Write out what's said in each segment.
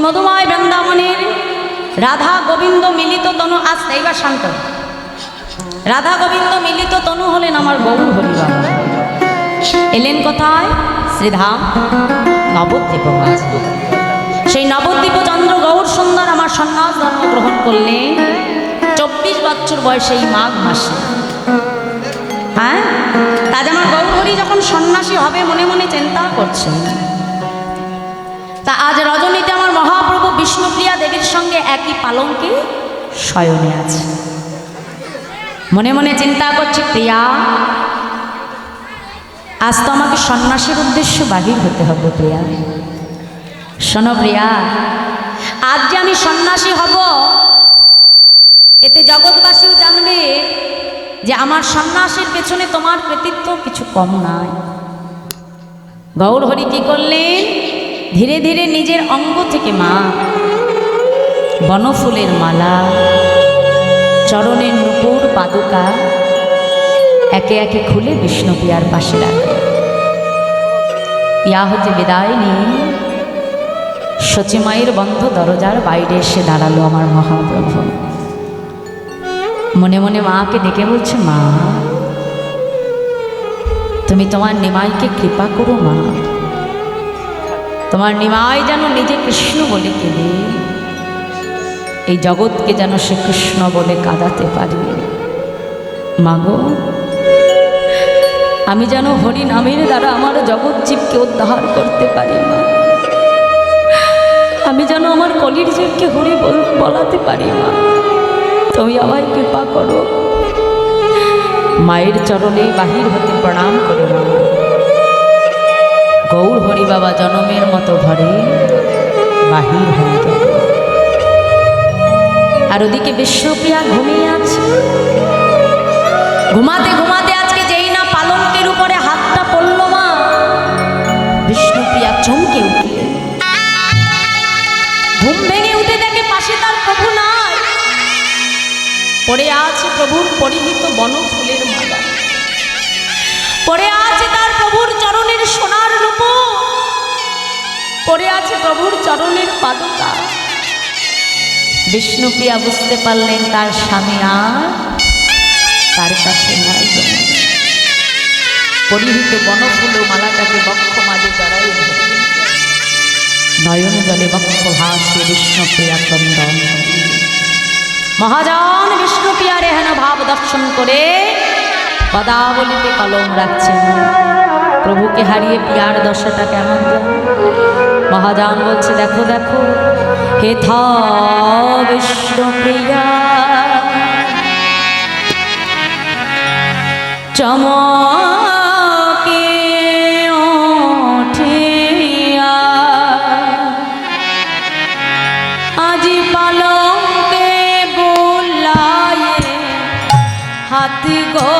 মধুময় বৃন্দাবনের রাধা গোবিন্দ মিলিত তনু, আজ এইবার শান্ত, রাধা গোবিন্দ মিলিত তনু হলেন আমার গৌর হরি বাবা। এলেন কোথায়? শ্রীধাম নবদ্বীপ মাঝে। সেই নবদ্বীপ চন্দ্র গৌর সুন্দর আমার সন্ন্যাস ধর্ম গ্রহণ করলেন 24 বছর বয়সে এই মাঘ মাসে। হ্যাঁ, তাজ আমার গৌর হরি যখন সন্ন্যাসী হবে মনে মনে চিন্তা করছেন, তা আজ রজনীতে আমার মহাপ্রভু বিষ্ণুপ্রিয়া দেবীর সঙ্গে একই পালঙ্কে শয়নে আছে। মনে মনে চিন্তা করছে, প্রিয়া আজ তো আমাকে সন্ন্যাসীর উদ্দেশ্য বাহির হতে হবে। প্রিয়া শোনো প্রিয়া, আজ যে আমি সন্ন্যাসী হব, এতে জগৎবাসীও জানবে যে আমার সন্ন্যাসীর পেছনে তোমার কৃতিত্ব কিছু কম নাই। গৌর হরি কি করলেন? ধীরে ধীরে নিজের অঙ্গ থেকে মা বনফুলের মালা, চরণের নূপুর পাদুকা একে একে খুলে বিষ্ণুপ্রিয়ার পাশে রাখলেন। ইয়া হতে বিদায় নিয়ে সচিমায়ের বন্ধ দরজার বাইরে এসে দাঁড়ালো আমার মহাপ্রভু। মনে মনে মাকে ডেকে বলছে, মা তুমি তোমার নিমাইকে কৃপা করো মা, তোমার নিমাই যেন নিজে কৃষ্ণ বলে কেঁদে এই জগৎকে যেন সে কৃষ্ণ বলে কাঁদাতে পারে। মাগো, আমি যেন হরি নামের দ্বারা আমার জগৎ জীবকে উদ্ধার করতে পারি মা, আমি যেন আমার কলির জীবকে হরি বলাতে পারি মা, তুমি আমায় কৃপা করো। মায়ের চরণে বাহির হতে প্রণাম করে মা গৌর হরি বাবা জনমের মতো ঘরে বাহির হয়ে গেল। আর ওদিকে বিষ্ণুপ্রিয়া ঘুমিয়ে আছে। ঘুমাতে ঘুমাতে আজকে যেই না পালঙ্কের উপরে হাতটা পড়ল মা, বিষ্ণুপ্রিয়া চমকে উঠলে। ঘুম ভেঙে উঠে দেখে পাশে তার প্রভু নাই, পড়ে আছে প্রভুর পরিহিত বনফুলের মালা, পড়ে আছে তার প্রভুর চরণের সোনার নূপুর, পড়ে আছে প্রভুর চরণের পাদুকা। বিষ্ণুপ্রিয়া বুঝতে পারলেন তার স্বামী আর তার কাছে নাই। পরিহিত বনফুল মালাটাকে বক্ষ মাঝে জড়াই ধরে নয়ন জলে বক্ষ ভাসে বিষ্ণুপ্রিয়া ক্রন্দন। মহাজন বিষ্ণুপ্রিয়ার এহেন ভাব দর্শন করে পদাবলিতে কলম রাখছেন। প্রভুকে হারিয়ে প্রিয়ার দশাটা কেমন যায়। মহাজন বলছে, দেখো দেখো হে থা বিষ্ণুপ্রিয়া চমকে ওঠিয়া আজি পালঙ্কে বোলায়ে হাত গো,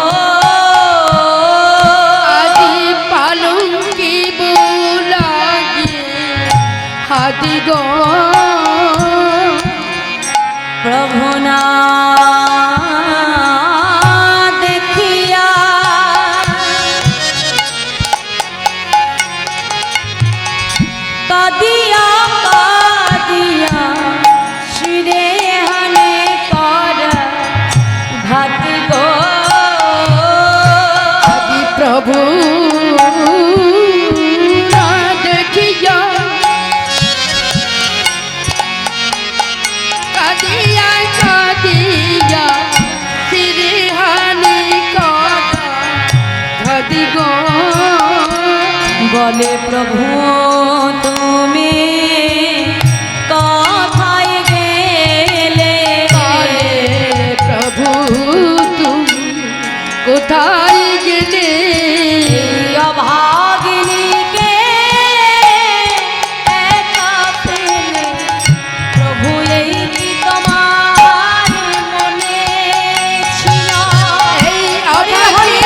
আজি পালঙ্কে বোলায়ে হাত গো, প্রভু না দেখিয়া কাদিয়া কাদিয়া শিরে হানে কর ঘাত গো। আজি প্রভু না দেখিয়া কাদিয়া কাদিয়া শিরহানি কথা ঘাতি গো। বলে প্রভু তুমি কোথায় গেলে, বলে প্রভু তুমি কোথায় গেলে, অভাগিনীকে একা পেলে প্রভু এই কি তোমার মনে ছিল। এই অভাগী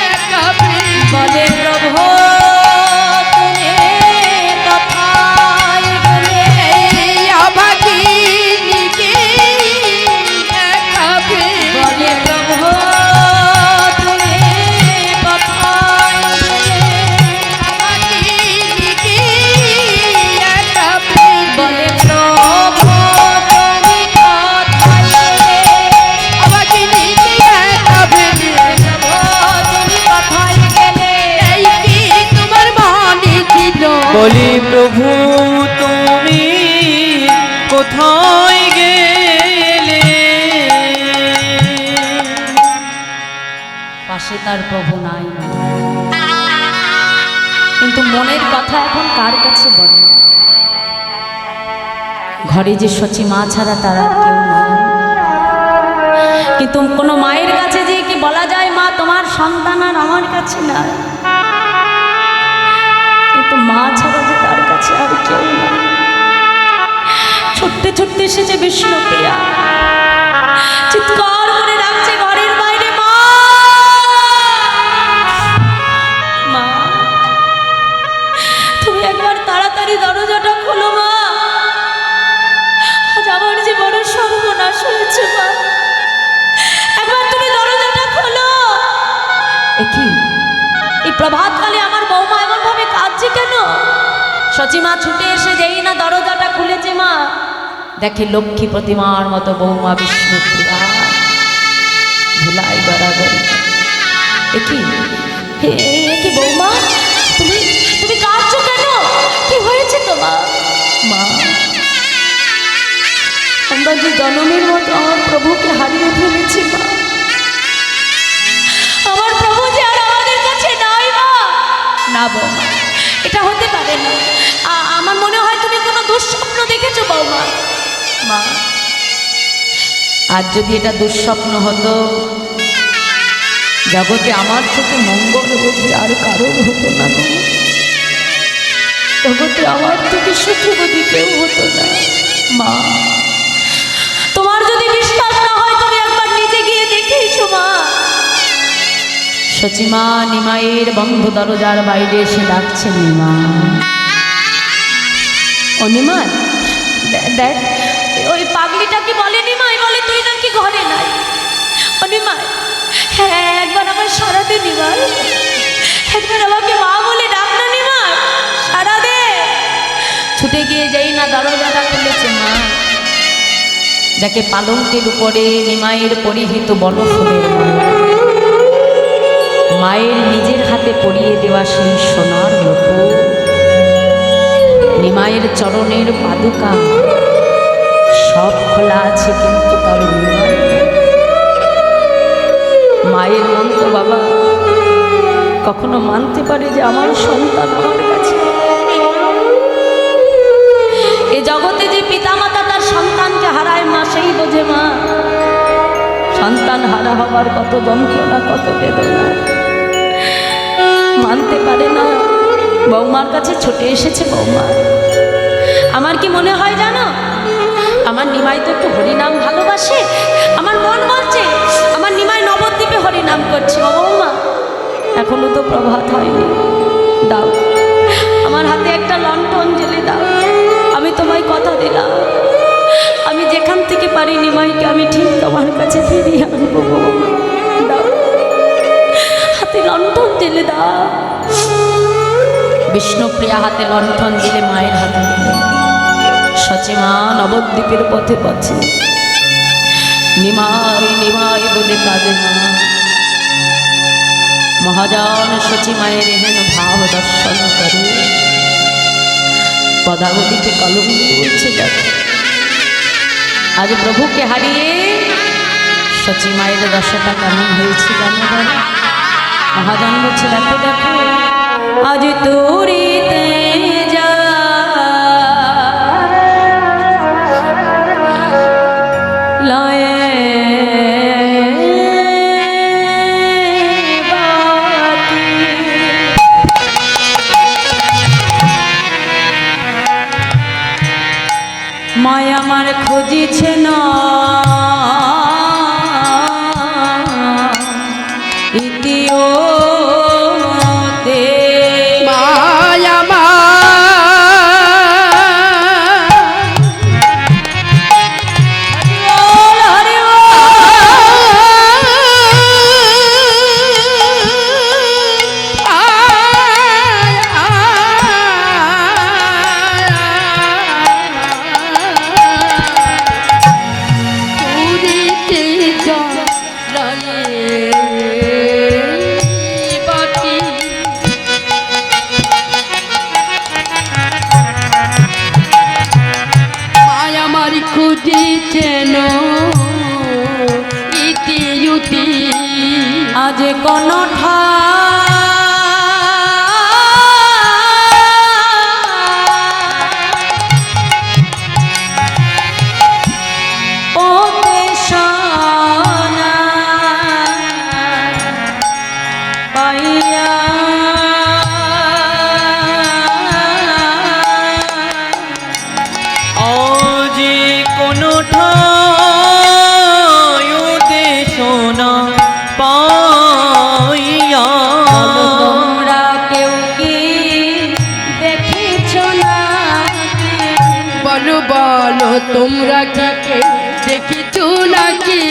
একা পেলে বলে প্রভু বলি প্রভু তুমি কোথায় গেলে? পাশে তার প্রভু নাই, কিন্তু মনের কথা এখন কার কাছে বলে? ঘরে যে সচি মা ছাড়া তার আর কেউ নাই। কিন্তু কোনো মায়ের কাছে যে কি বলা যায়, মা তোমার সন্তান আর আমার কাছে নাই, কিন্তু মা ছাড়া যে তার কাছে আর কেউ নাই। ছুটতে ছুটতে এসেছে বিষ্ণুপ্রিয়া, চিৎকার করে ডাকছে ঘরের বাইরে, মা মা তুমি একবার তাড়াতাড়ি দরজাটা খোলো মা, আজ আমার যে বড় সর্বনাশ হয়েছে মা, একবার তুমি দরজাটা খোলো। কি এই প্রভাতকালে আমার বৌমা এমন ভাবে কাঁদছে কেন? সচিমা ছুটে এসে যেই না দরজাটা খুলেছে মা, দেখে লক্ষ্মী প্রতিমার মতো বৌমা বিষ্ণুপ্রিয়া ধুলাই গড়াগড়ি। কি বৌমা, তুমি তুমি কাঁদছো কেন? কি হয়েছে তোমার? মা আমরা যে জনমের মতো আমার প্রভুকে হারিয়ে ফেলেছি মা, আমার প্রভু যে আর আমাদের কাছে নাই মা। না বৌমা, এটা হতে পারে না, আমার মনে হয় তুমি কোনো দুঃস্বপ্ন দেখেছো বৌমা। মা আজ যদি এটা দুঃস্বপ্ন হতো, জগতে আমার থেকে মঙ্গল বুঝি আর কারো হতো না গো, জগতে আমার থেকে সুখী বুঝি কেউ হতো না। মা তোমার যদি বিশ্বাস না হয় তুমি একবার নিজে গিয়ে দেখে এসো মা। সচিমা নিমাইয়ের বন্ধ দরজার বাইরে এসে ডাকছে, নিমা ও নিমাই দেখ, ওই পাগলিটা কি বলে নিমাই, বলে তুই নাকি ঘরে নাই। ও নিমাই, হ্যাঁ একবার আমার সারা দে নিমাই, একবার আমাকে মা বলে ডাক না নিমাই, সারা দে। ছুটে গিয়ে যেই না দরজাটা খুলেছে মা, যাকে পালঙ্কের উপরে নিমাইয়ের পরিহিত বনফুলের মালা, মায়ের নিজের হাতে পরিয়ে দেওয়া সেই সোনার মুকুট, নিমাইয়ের চরণের পাদুকা সব খোলা আছে, কিন্তু তার নিমাই মায়ের মন তো বাবা কখনো মানতে পারে যে আমার সন্তান আমার কাছে? এ জগতে যে পিতামাতা তার সন্তানকে হারায় মা সেই বোঝে মা, সন্তান হারা হবার কত যন্ত্রণা, কত বেদনা মানতে পারে না। বৌমার কাছে ছুটে এসেছে বৌমা। আমার কি মনে হয় জানো, আমার নিমাই তো একটু হরিনাম ভালোবাসে, আমার মন বলছে আমার নিমাই নবদ্বীপে হরিনাম করছে। ও বৌমা এখনো তো প্রভাত হয়নি, দাও আমার হাতে একটা লণ্ঠন জ্বেলে দাও, আমি তোমায় কথা দিলাম আমি যেখান থেকে পারি নিমাইকে আমি ঠিক তোমার কাছে ফিরিয়ে আনবো। বৌমা দাও, হাতে লণ্ঠন জ্বেলে দাও। বিষ্ণুপ্রিয়া হাতে লণ্ঠন দিলে মায়ের হাতে দিলে, সচিমা নবদ্বীপের পথে পথে নিমাই নিমাই বলে কাঁদে মা। মহাজন সচিমায়ের এহেন ভাব দর্শন করে পদাবলীকে কলম দিয়ে উঠছে দেখো। আজ প্রভুকে হারিয়ে সচিমায়ের দশাটা কেমন হয়েছে জানো বলো? মহাজন বলছে দেখো দেখো, আজ তোরিতে যা লয়ে মায়া আমার খুঁজিছে না ইতিওতে, মায়া মা কোনো আজি কোনো ঠাইতে সোনা পাইয়া তোমরা কেউ কি দেখেছ না বলো বলো তোমরা কি কেউ দেখিছো নাকি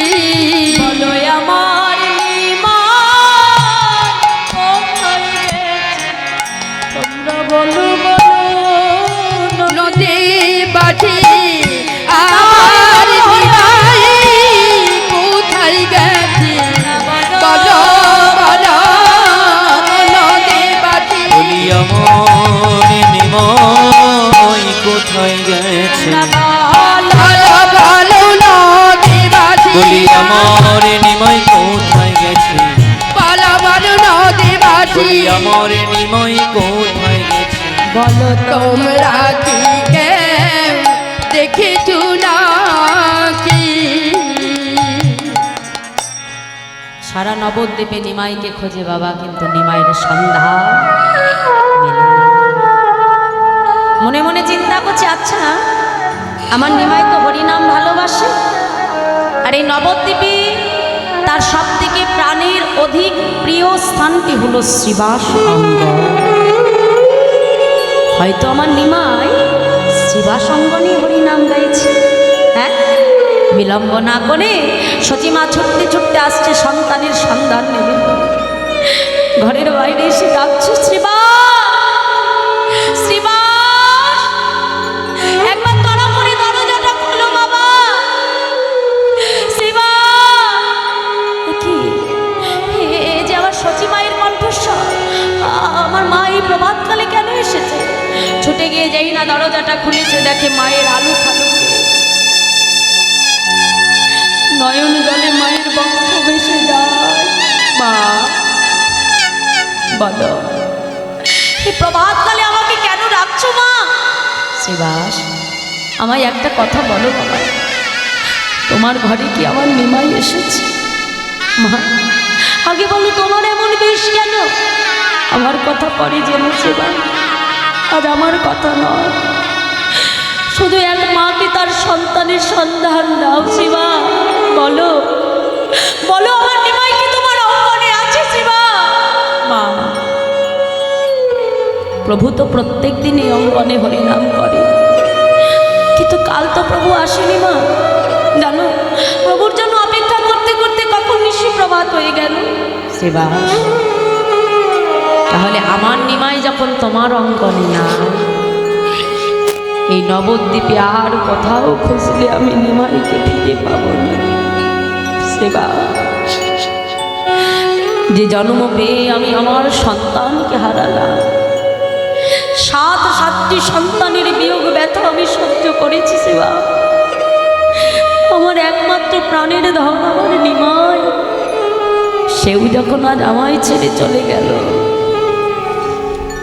বলো আমার তোমরা বলো বলো নদী বাটি আর নিরাই কোথায় গেছে বলো বলো নদী বাটি বলি আমার নিমাই কোথায় গেছে ভালো ভালো নদী বাটি বলি আমার নিমাই কোথায় গেছে ভালো ভালো নদী বাটি বলি আমার নিমাই কোথায় গেছে বলো তোমরা কি কেউ দেখেছো নাকি সারা নবদ্বীপে নিমাইকে খোঁজে বাবা, কিন্তু নিমাইয়ের সন্ধান মেলে না। মনে মনে চিন্তা করছে, আচ্ছা আমার নিমাই তো হরিনাম ভালোবাসে, আর এই নবদ্বীপে তার সব থেকে প্রাণের অধিক প্রিয় স্থানটি হলো শ্রীবাস অঙ্গন। হয়তো আমার নিমাই শ্রীবাস অঙ্গনে হরিনাম গাইছে। হ্যাঁ, বিলম্ব না করে সচিমা ছুটতে ছুটতে আসছে সন্তানের সন্ধান নেবে। ঘরের বাইরে এসে ডাকছে, শ্রীবাস শ্রীবাস, একবার তাড়া করে দরজাটা খোলো বাবা। শ্রীবাস, কি এ যে আমার সচিমায়ের কণ্ঠস্বর, আমার মা এই প্রভাতকালে কেন এসেছে? ছুটে গিয়ে যাই না দরজাটা খুলেছে, দেখে মায়ের আলু থালু নয়ন জলে মায়ের বক্ষ ভেসে যায়। মা বলো, এই প্রভাতকালে আমাকে কেন রাখছো মা? শ্রীবাস, আমায় একটা কথা বলো বাবা, তোমার ঘরে কি আমার নিমাই এসেছে? মা আগে বলো, তোমার এমন বেশ কেন? আমার কথা পরে জেনেছে বা, আজ আমার কথা নয়। শুধু এক মাকে তার সন্তানের সন্ধান দাও শিবা। বলো বলো, আমার নিমাই কি তোমার অঙ্গনে আছে শিবা? মা, প্রভু তো প্রত্যেক দিন এই অঙ্গনে হরিনাম করে, কিন্তু কাল তো প্রভু আসেনি মা। জানো, প্রভুর জন্য অপেক্ষা করতে করতে কখন নিশি প্রভাত হয়ে গেল। শিবা, তাহলে আমার নিমাই যখন তোমার অঙ্গনে না, এই নবদ্বীপে আর কোথাও খুঁজলে আমি নিমাইকে ফিরে পাবো না। সেবা, যে জন্ম পেয়ে আমি আমার সন্তানকে হারালাম, সাতটি সন্তানের বিয়োগ ব্যথা আমি সহ্য করেছি। সেবা, আমার একমাত্র প্রাণের ধন আমার নিমাই, সেও যখন আজ আমায় ছেড়ে চলে গেল,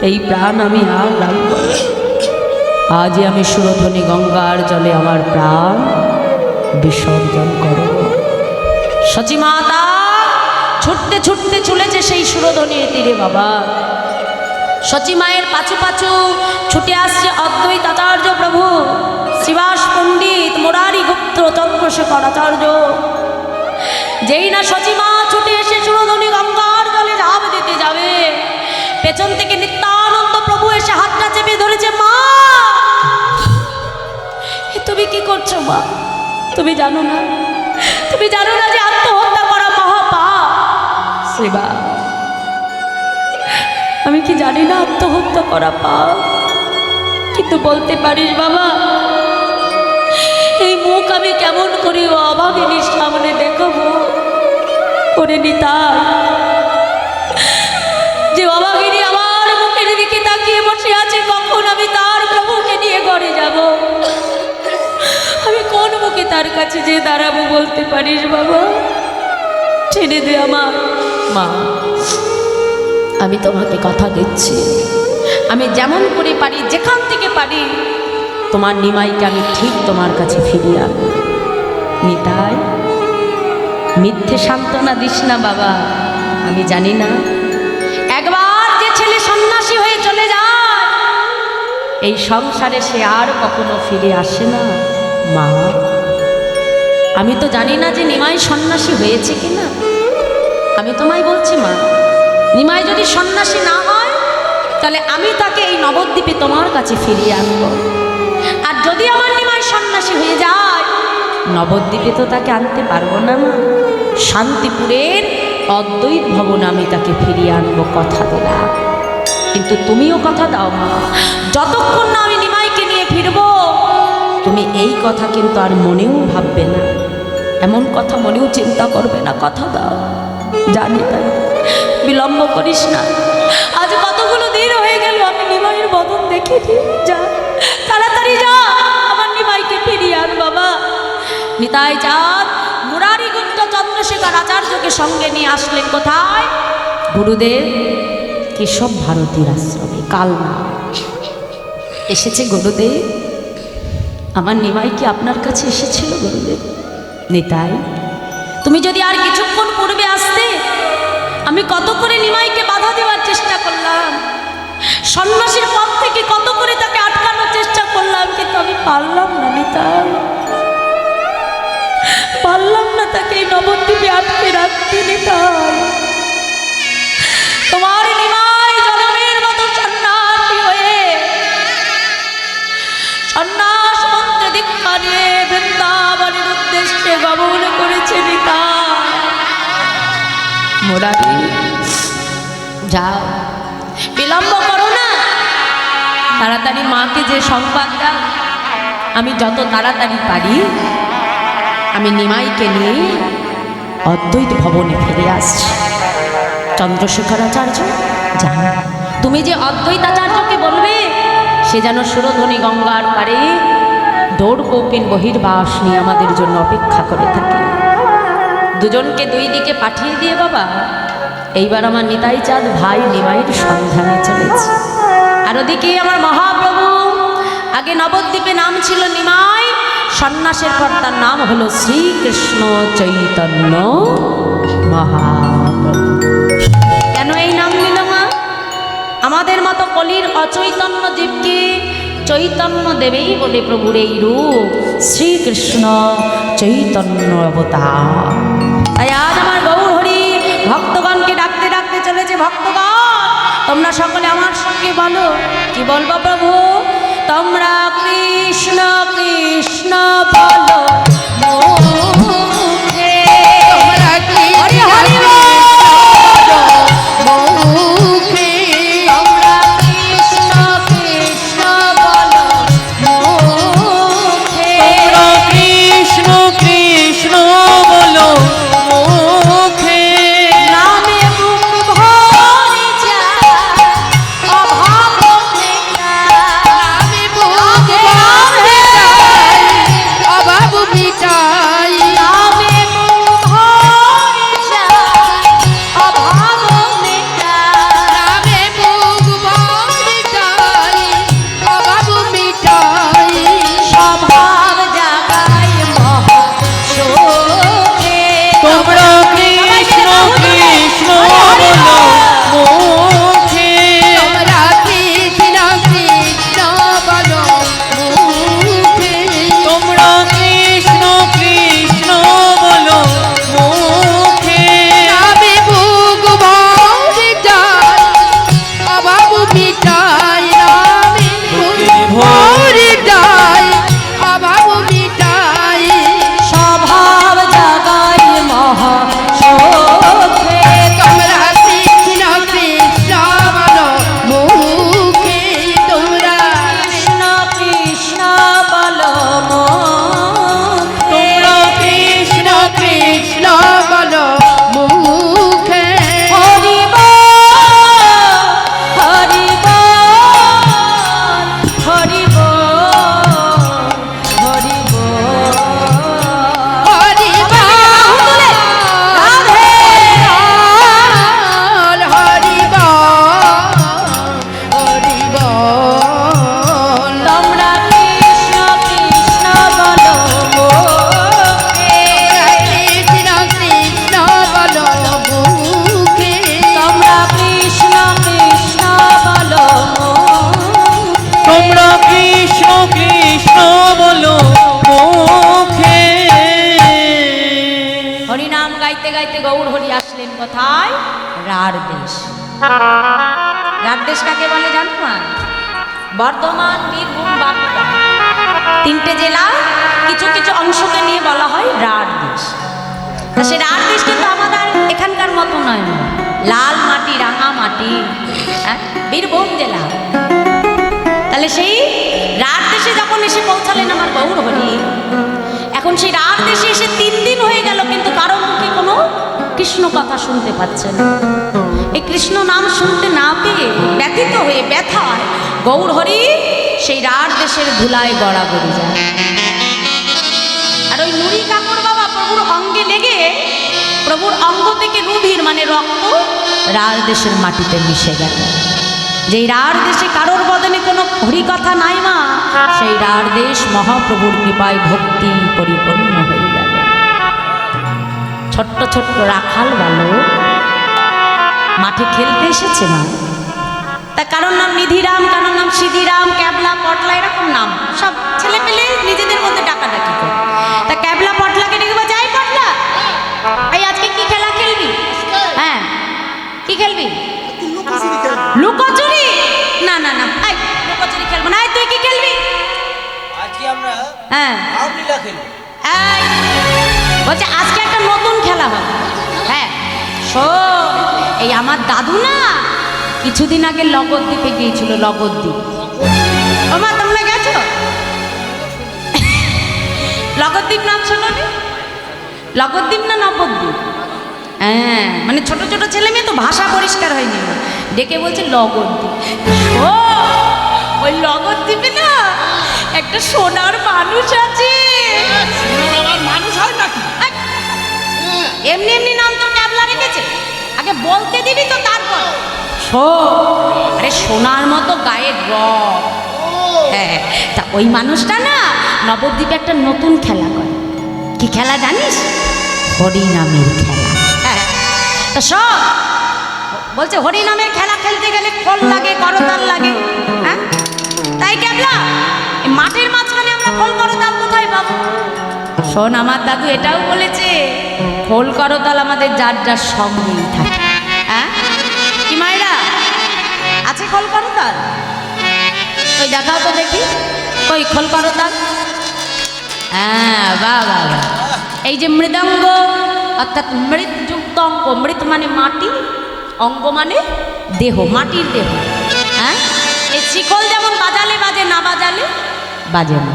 এই প্রাণ আমি আর রাখব না। আজই আমি সুরধ্বনি গঙ্গার জলে আমার প্রাণ বিসর্জন করব। সচিমাতা ছুটতে ছুটতে চলেছে সেই সুরধ্বনির তীরে বাবা। সচিমায়ের পাছু পাছু ছুটে আসছে অদ্বৈত আচার্য প্রভু, শ্রীবাস পণ্ডিত, মুরারি গুপ্ত, চন্দ্রশেখর আচার্য। যেই না সচিমা ছুটে এসে সুরধ্বনি গঙ্গার জলে ঝাঁপ দিতে যাবে, পেছন থেকে নিত্যানন্দ প্রভু এসে হাতটা চেপে ধরেছে। মা, তুমি কি করছো মা? তুমি জানো না, তুমি জানো না যে আত্মহত্যা করা মহাপাপ? সেবা, আমি কি জানি না আত্মহত্যা করা পাপ? কিন্তু বলতে পারিস বাবা, এই মুখ আমি কেমন করে অভাগিনীর সামনে দেখাবো? করে নিতাই যে অভাগিনী আমার মুখের দিকে তাকিয়ে বসে আছে, কখন আমি তার প্রভুকে নিয়ে ঘরে যাব? আমি কোন মুখে তার কাছে যে দাঁড়াবো বলতে পারিস বাবা? ছেড়ে দে আমার, মা আমি তোমাকে কথা দিচ্ছি, আমি যেমন করে পারি, যেখান থেকে পারি, তোমার নিমাইকে আমি ঠিক তোমার কাছে ফিরিয়ে আনব। নিতাই, মিথ্যে সান্ত্বনা দিস না বাবা। আমি জানি না, একবার যে ছেলে সন্ন্যাসী হয়ে চলে যায় এই সংসারে সে আর কখনো ফিরে আসে না। মা আমি তো জানি না যে নিমাই সন্ন্যাসী হয়েছে কিনা। আমি তোমায় বলছি মা, নিমাই যদি সন্ন্যাসী না হয় তাহলে আমি তাকে এই নবদ্বীপে তোমার কাছে ফিরিয়ে আনব। আর যদি আমার নিমাই সন্ন্যাসী হয়ে যায়, নবদ্বীপে তো তাকে আনতে পারবো না মা। শান্তিপুরের অদ্বৈত ভবন আমি তাকে ফিরিয়ে আনবো, কথা দিলাম। কিন্তু তুমিও কথা দাও মা, যতক্ষণ না আমি নিমাইকে নিয়ে ফিরবো তুমি এই কথা কিন্তু আর মনেও ভাববে না, এমন কথা মনেও চিন্তা করবে না, কথা দাও। জানি তাই, বিলম্ব করিস না। আজ কতগুলো দিন হয়ে গেল আমি নিমাইয়ের বদন দেখিনি। যা, তাড়াতাড়ি যা, আমার নিমাইকে ফিরিয়ে আন বাবা। নিতাই চাঁদ মুরারিগুপ্ত চন্দ্রশেখর আচার্যকে সঙ্গে নিয়ে আসলেন কোথায়? গুরুদেব কেশব ভারতীর আশ্রমে। কালনা এসেছে গুরুদেব। আমার নিমাই কি আপনার কাছে এসেছিল গুরুদেব? নিতাই, তুমি যদি আর কিছুক্ষণ পূর্বে আসতে, আমি কত করে নিমাইকে বাধা দেওয়ার চেষ্টা করলাম, সন্ন্যাসীর পথ থেকে কত করে তাকে আটকানোর চেষ্টা করলাম, কিন্তু আমি পারলাম না নিতাই, পারলাম না তাকে এই নবদ্বীপে আটকে রাখতে। নিতাই, তোমার নিমাই জনমের মতো সন্ন্যাসী হয়ে সন্ন্যাস মন্ত্রে দীক্ষা নিয়ে বৃন্দাবনের উদ্দেশ্যে গমন করেছে। নিতাই, মুরারি যাও, বিলম্ব করো না, তাড়াতাড়ি মাকে যে সংবাদ দাও, আমি যত তাড়াতাড়ি পারি আমি নিমাইকে নিয়ে অদ্বৈত ভবনে ফিরে আসছি। চন্দ্রশেখর আচার্য যাও, তুমি যে অদ্বৈতাচার্যকে বলবে সে যেন সুরধ্বনি গঙ্গার পারে দৌড় কৌপিন বহির্বাস নিয়ে আমাদের জন্য অপেক্ষা করে থাকে। দুজনকে দুই দিকে পাঠিয়ে দিয়ে বাবা এইবার আমার নিতাই চাঁদ ভাই নিমাইয়ের সন্ধানে চলেছে। আর ওদিকে আমার মহাপ্রভু, আগে নবদ্বীপে নাম ছিল নিমাই, সন্ন্যাসের পর তার নাম হলো শ্রীকৃষ্ণ চৈতন্য মহাপ্রভু। কেন এই নাম নিল মা? আমাদের মতো কলির অচৈতন্য জীবকে চৈতন্য দেবেই বলে প্রভুর এই রূপ শ্রীকৃষ্ণ চৈতন্য অবতার। তাই আজ আমার গৌর হরি ভক্তগণকে ডাকতে ডাকতে চলেছে। ভক্তগণ তোমরা সকলে আমার সঙ্গে বলো, কি বলবো প্রভু? তোমরা কৃষ্ণ কৃষ্ণ বলো মুখে, তোমরা কি হরি হরি বল। মুখে, তোমরা কৃষ্ণ কৃষ্ণ বলো মুখে, তোমরা কৃষ্ণ কৃষ্ণ বলো মুখে, নামে মুখ ভরে যায় অভাব মেটায়। থেকে গৌর হরি আসলেন কোথায়? রাঢ় দেশ। রাঢ় দেশ কাকে বলে জানো না? বর্ধমান, বীরভূম, বাঁকুড়া, তিনটে জেলা কিছু কিছু অংশকে নিয়ে বলা হয় রাঢ় দেশ। তা সে রাঢ় দেশ কিন্তু আমাদের এখানকার মতো নয়, লাল মাটি, রাঙা মাটি, হ্যাঁ, বীরভূম জেলা। তাহলে সেই রাঢ় দেশে যখন এসে পৌঁছালেন আমার গৌর হরি, এখন সেই রাঢ় দেশে এসে 3 দিন হয়ে গেল, কিন্তু কারো মুখে কোনো কৃষ্ণ কথা শুনতে পাচ্ছে না। এই কৃষ্ণ নাম শুনতে না পেয়ে ব্যথিত হয়ে ব্যথায় গৌর হরি সেই রাঢ় দেশের ধুলায় গড়াগড়ি যায়। আর ওই নুরি কাকর বাবা প্রভুর অঙ্গে লেগে প্রভুর অঙ্গ থেকে রুধির মানে রক্ত রাঢ় দেশের মাটিতে মিশে গেল। যেই রাঢ় দেশে কারোর বদনে কোনো হরিকথা নাই মা, সেই রাঢ় দেশ মহাপ্রভুর কৃপায় ভক্তি পরিপূর্ণ হয়ে গেল। ছোট্ট ছোট্ট রাখাল বালক মাঠে খেলতে এসেছে মা। তা কারোর নাম নিধিরাম, কারোর নাম সিধিরাম, ক্যাবলা, পটলা, এরকম নাম সব ছেলে পেলে নিজেদের মধ্যে ডাকাডাকি করে। তা ক্যাবলা পটলাকে ডেকে বলে, যাই পটলা, এই আজকে কি খেলা খেলবি? হ্যাঁ, কি খেলবি? লুকোচুরি? না না না, এই লুকোচুরি খেলবো না। এই তুই কি খেলবি? আজকে আমরা হ্যাঁ, রামলীলা খেলবো। এই বলছে আজকে একটা নতুন খেলা হবে। হ্যাঁ শোন, এই আমার দাদু না কিছুদিন আগে লগদ্বীপে গিয়েছিল। লগদ্বীপ, ও মা তোমরা গেছো? লগদ্বীপ নাম শোনো নি? লগদ্বীপ না নবদ্বীপ? হ্যাঁ, মানে ছোট ছোট ছেলে মেয়ে তো ভাষা পরিষ্কার হয়নি, ডেকে বলছে লগদ্বীপ। ও ওই লগদ্বীপে না একটা সোনার মানুষ আছে। মানুষ হয় নাকি? এমনি এমনি নাম তো ক্যাবলা রেখেছে, আগে বলতে দিবি তো তারপর। আরে সোনার মতো গায়ের রং। হ্যাঁ, তা ওই মানুষটা না নবদ্বীপে একটা নতুন খেলা করে। কি খেলা জানিস? হরি নামের খেলা। হ্যাঁ, তা সব বলছে হরি নামের খেলা খেলতে গেলে খোল লাগে, করতাল লাগে। হ্যাঁ, তাই ক্যাবলা এই মাঠের মাঝখানে আমরা খোল করতাল কোথায় পাবো? শোন, আমার দাদু এটাও বলেছে খোল করতাল আমাদের যার যার সঙ্গেই থাকে। হ্যাঁ, কি মায়েরা আছে খোল করতাল? ওই দেখাও তো দেখি, ওই খোল করতাল। হ্যাঁ, বাহ বাহ বাহ। এই যে মৃদঙ্গ অর্থাৎ মৃৎযুক্ত অঙ্গ, মৃৎ মানে মাটি, অঙ্গ মানে দেহ, মাটির দেহ। হ্যাঁ, এই শিকল যেমন বাজালে বাজে, না বাজালে বাজে না।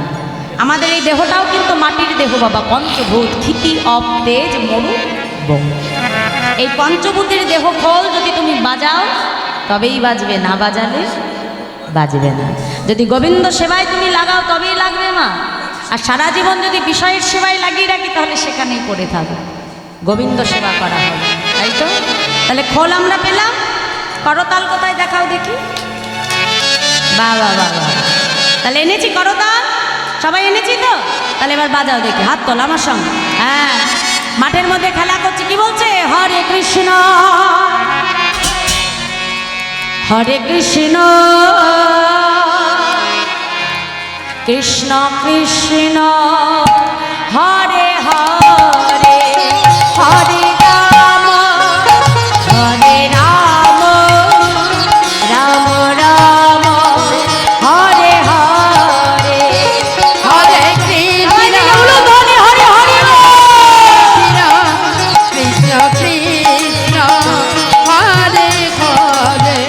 আমাদের এই দেহটাও কিন্তু মাটির দেহ বাবা। পঞ্চভূত ক্ষিতি, অপ, তেজ, মরু, বম, এই পঞ্চভূতের দেহ খোল যদি তুমি বাজাও তবেই বাজবে, না বাজালে বাজবে না। যদি গোবিন্দ সেবায় তুমি লাগাও তবেই লাগবে মা। আর সারা জীবন যদি বিষয়ের সেবায় লাগিয়ে রাখি তাহলে সেখানেই পড়ে থাকবে, গোবিন্দ সেবা করা হবে। তাই তো, তাহলে খোল আমরা পেলাম, করতাল কোথায় দেখাও দেখি। বাহ বাহ বাহ বাহ, তাহলে এনেছি করতাল, সবাই এনেছি তো? তাহলে এবার বাজাও দেখি, হাত তোল আমার সঙ্গে। হ্যাঁ, মাঠের মধ্যে খেলা করছি। কি বলছে? হরে কৃষ্ণ হরে কৃষ্ণ কৃষ্ণ কৃষ্ণ হরে হরে, হরে রাম হরে রাম, রাম রাম হরে হরে, হরে কৃষ্ণ হরে হরে হরে। কৃষ্ণ কৃষ্ণ হরে হরে,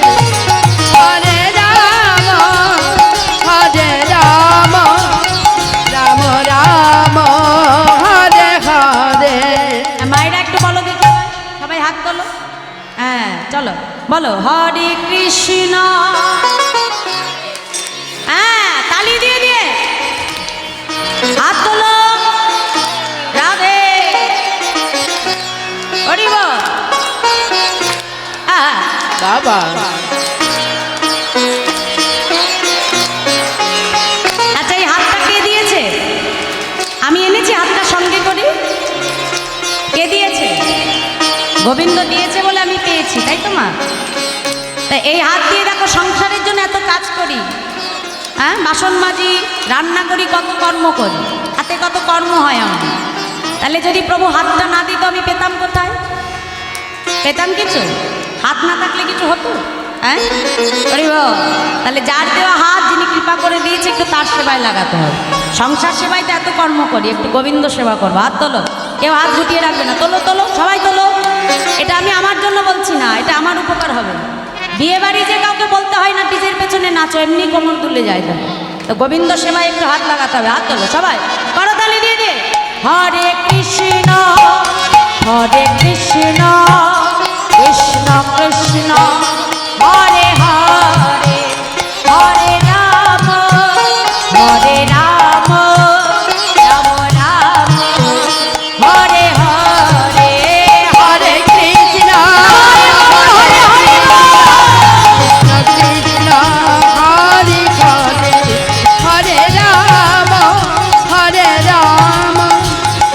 হরে রাম হরে রাম, রাম রাম হরে হরে। মায়েরা একটু বলো দেখি, সবাই হাত তোলো। হ্যাঁ চলো বলো, হরে কৃষ্ণ। হ্যাঁ, তালি দিয়ে দিয়ে হাত তোলো। রাধে হরি বল। হ্যাঁ, বাবা আচ্ছা এই হাতটা কে দিয়েছে? আমি এনেছি হাতটা সঙ্গে করে। কে দিয়েছে? গোবিন্দ দিয়েছে বলে আমি পেয়েছি, তাই তো মা? তা এই হাত দিয়ে দেখো সংসারের জন্য এত কাজ করি। হ্যাঁ, বাসন মাজি, রান্না করি, কত কর্ম করি, হাতে কত কর্ম হয় আমার। তাহলে যদি প্রভু হাতটা না দিত আমি পেতাম কোথায়? পেতাম কিছু? হাত না থাকলে কিছু হতো? হ্যাঁ বলি বাবা, তাহলে যার দেওয়া হাত যিনি কৃপা করে দিয়েছে একটু তার সেবায় লাগাতে হবে। সংসার সেবায় তো এত কর্ম করি, একটু গোবিন্দ সেবা করবো। হাত তোলো, কেউ হাত গুটিয়ে রাখবে না। তোলো তোলো, সবাই তোলো। এটা আমি আমার জন্য বলছি না, এটা আমার উপকার হবে। বিয়ে বাড়ি যে কাউকে বলতে হয় না ডিজের পেছনে নাচো, এমনি কোমর তুলে যায়। তো গোবিন্দ সেবায় একটু হাত লাগাতে হবে। হাত তোলো সবাই, করতালি দিয়ে দে। হরে কৃষ্ণ হরে কৃষ্ণ কৃষ্ণ কৃষ্ণ হরে হরে হরে রাম হরে রাম রাম রাম হরে হরে হরে কৃষ্ণ হরে কৃষ্ণ হরে হরে হরে রাম হরে রাম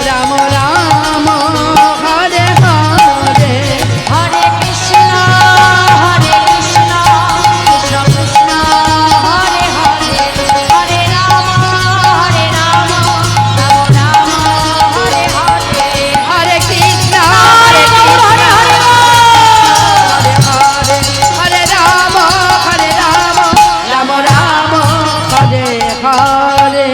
রাম রাম হরে হরে হরে কৃষ্ণ কৃষ্ণ কৃষ্ণ হরে হরে হরে রাম রাম রাম হরে হরে হরে কৃষ্ণ হরে হরে হরে হরে হরে রাম রাম রাম হরে হরে।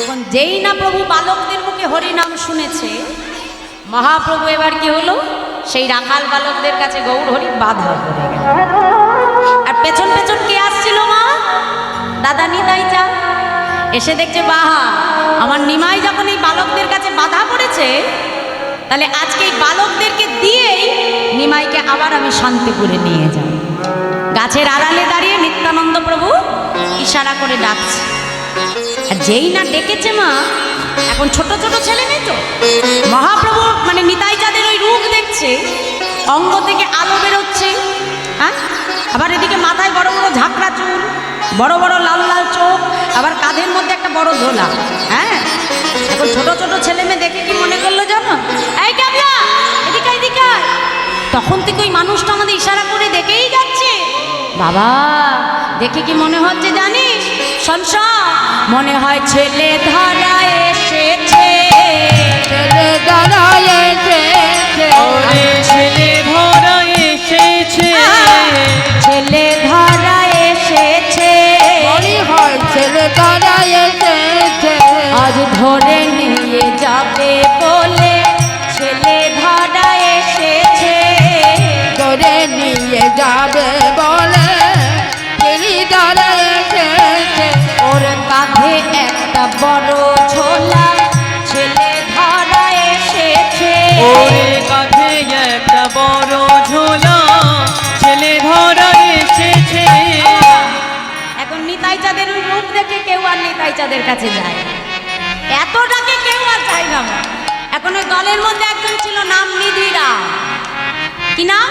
এখন যেই না প্রভু বালকদের মুখে হরি নাম শুনেছে, মহাপ্রভু এবার কি হলো, সেই রাখাল বালকদের কাছে গৌর হরি বাধা পড়ে গেল। আর পেছন পেছন কে আসছিল মা? দাদা নিতাই চা এসে দেখছে, বাহা আমার নিমাই যখন এই বালকদের কাছে বাধা পড়েছে, তাহলে আজকে এই বালকদেরকে দিয়েই নিমাইকে আবার আমি শান্তিপুরে নিয়ে যাই। গাছের আড়ালে দাঁড়িয়ে নিত্যানন্দ প্রভু ইশারা করে ডাকছে। আর যেই না ডেকেছে মা, এখন ছোট ছোট ছেলে মেয়ে তো মহাপ্রভু মানে নিতাই যাদের ওই রূপ দেখছে, অঙ্গ থেকে আলো বেরোচ্ছে, হ্যাঁ, আবার এদিকে মাথায় বড় বড় ঝাঁকড়া চুল, বড় বড় লাল লাল চোখ, আবার কাঁধের মধ্যে একটা বড় ঝোলা। হ্যাঁ, এখন ছোট ছোট ছেলে মেয়ে দেখে কি মনে করলো জানো? এই ক্যাবলা এদিকে এদিকে আয়। তখন থেকে ওই মানুষটা আমাদের ইশারা করে দেখেই যাচ্ছে। বাবা দেখে কি মনে হচ্ছে জানিস? সংসার মনে হয় ছেলে ধরা এসেছে। ছেলে দাঁড়ায় এসেছে ওরে ছেলে ধরা এসেছে, ছেলে ধরা এসেছে, মনে হয় ছেলে দাঁড়ায় এসেছে আজ ধরে নিয়ে যাবে বলে ছেলে ধরা এসেছে। ধরে নিয়ে যাবে বলে ছেলে দাঁড়ায় এসেছে ওর কাঁধে একটা বড় ঝোলা, ছেলে ধরা এসেছে। ওরে কাঁধে একটা বড় ঝোলা, ছেলে ধরা এসেছে। এখন নিতাই চাঁদের ওই রূপ দেখে কেউ আর নিতাই চাঁদের কাছে যায়, এতটাকে কেউ আর যায় না। এখন ওই দলের মধ্যে একজন ছিল, নাম নিধিরা। কি নাম?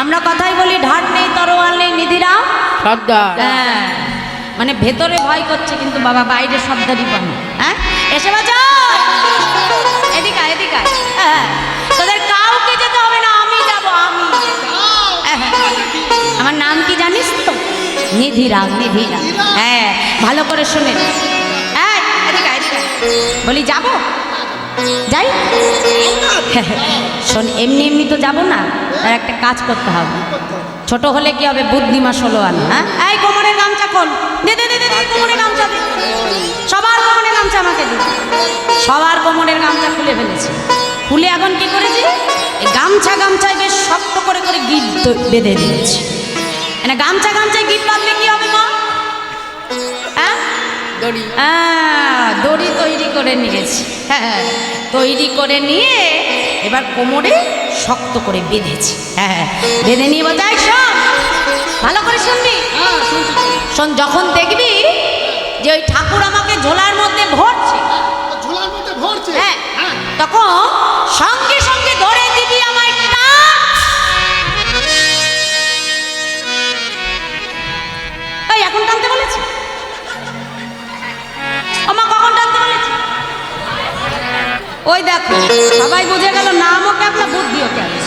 আমরা কথাই বলি ঢাট নেই তরোয়াল নেই, নিধিরা। সর্দার হ্যাঁ, মানে ভেতরে ভয় করছে কিন্তু বাবা বাইরে সর্দারি পান। হ্যাঁ, এসে বাজা এদিকে আয়, এদিকে আয়। হ্যাঁ, তোদের কাউকে যেতে হবে না, আমি যাব। আমি আমার নাম কি জানিস তো? নিধিরাম, নিধিরাম। হ্যাঁ, ভালো করে শুনে। হ্যাঁ, এদিকে আয়, এদিকে আয়। বলি যাব, যাই। শোন, এমনি এমনি তো যাব না, তার একটা কাজ করতে হবে। ছোট হলে কি হবে, বুদ্ধিমা 16 আনা। হ্যাঁ, এই কোমরের গামছা খোল, দে দে দে দে, কোমরের গামছা দে। সবার কোমরের গামছা আমাকে দে। সবার কোমরের গামছা খুলে ফেলেছি। খুলে এখন কি করেছি, এই গামছায় বেশ শক্ত করে করে গিট বেঁধে দিয়েছি। মানে গামছায় গিট বাঁধলে কি হবে মা? হ্যাঁ, দড়ি দড়ি তৈরি করে নিয়েছি। হ্যাঁ, তৈরি করে নিয়ে এবার কোমরে শক্ত করে বেঁধেছি। হ্যাঁ, বেঁধে নিয়ে বোঝাই। শোন, ভালো করে শুনবি। শোন, যখন দেখবি যে ওই ঠাকুর আমাকে ঝোলার মধ্যে ভরছে, ঝোলার মধ্যে ভরছে হ্যাঁ, তখন সঙ্গে সঙ্গে ধরে দিবি আমায় টান। এই এখন টানতে বলেছি? আমা কখন টানতে বলেছি? ওই দেখো সবাই বুঝে গেল, নামও ক্যাবলা বুদ্ধিও ক্যাবলা।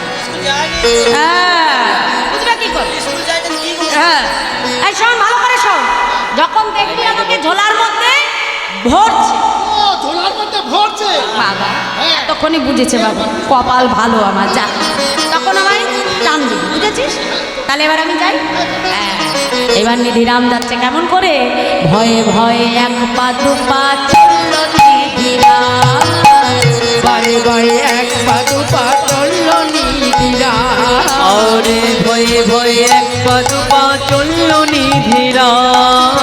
হ্যাঁ, বুঝবে কি করে? হ্যাঁ, এই শোন, ভালো করে শোন। যখন দেখবি আমাকে ঝোলার মধ্যে ভরছে, ও ঝোলার মধ্যে ভরছে বাবা তখনই বুঝেছে বাবা, কপাল ভালো আমার, যা তখন আমায় টান দিবি, বুঝেছিস? তাহলে এবার আমি যাই। হ্যাঁ, এবার নিধিরাম যাচ্ছে কেমন করে, ভয়ে ভয়ে এক পা দু পা চলল নিধিরাম। বারে বারে এক পা দু পা চলল নিধিরাম। আরে ভয়ে ভয়ে এক পা দু পা চলল নিধিরাম।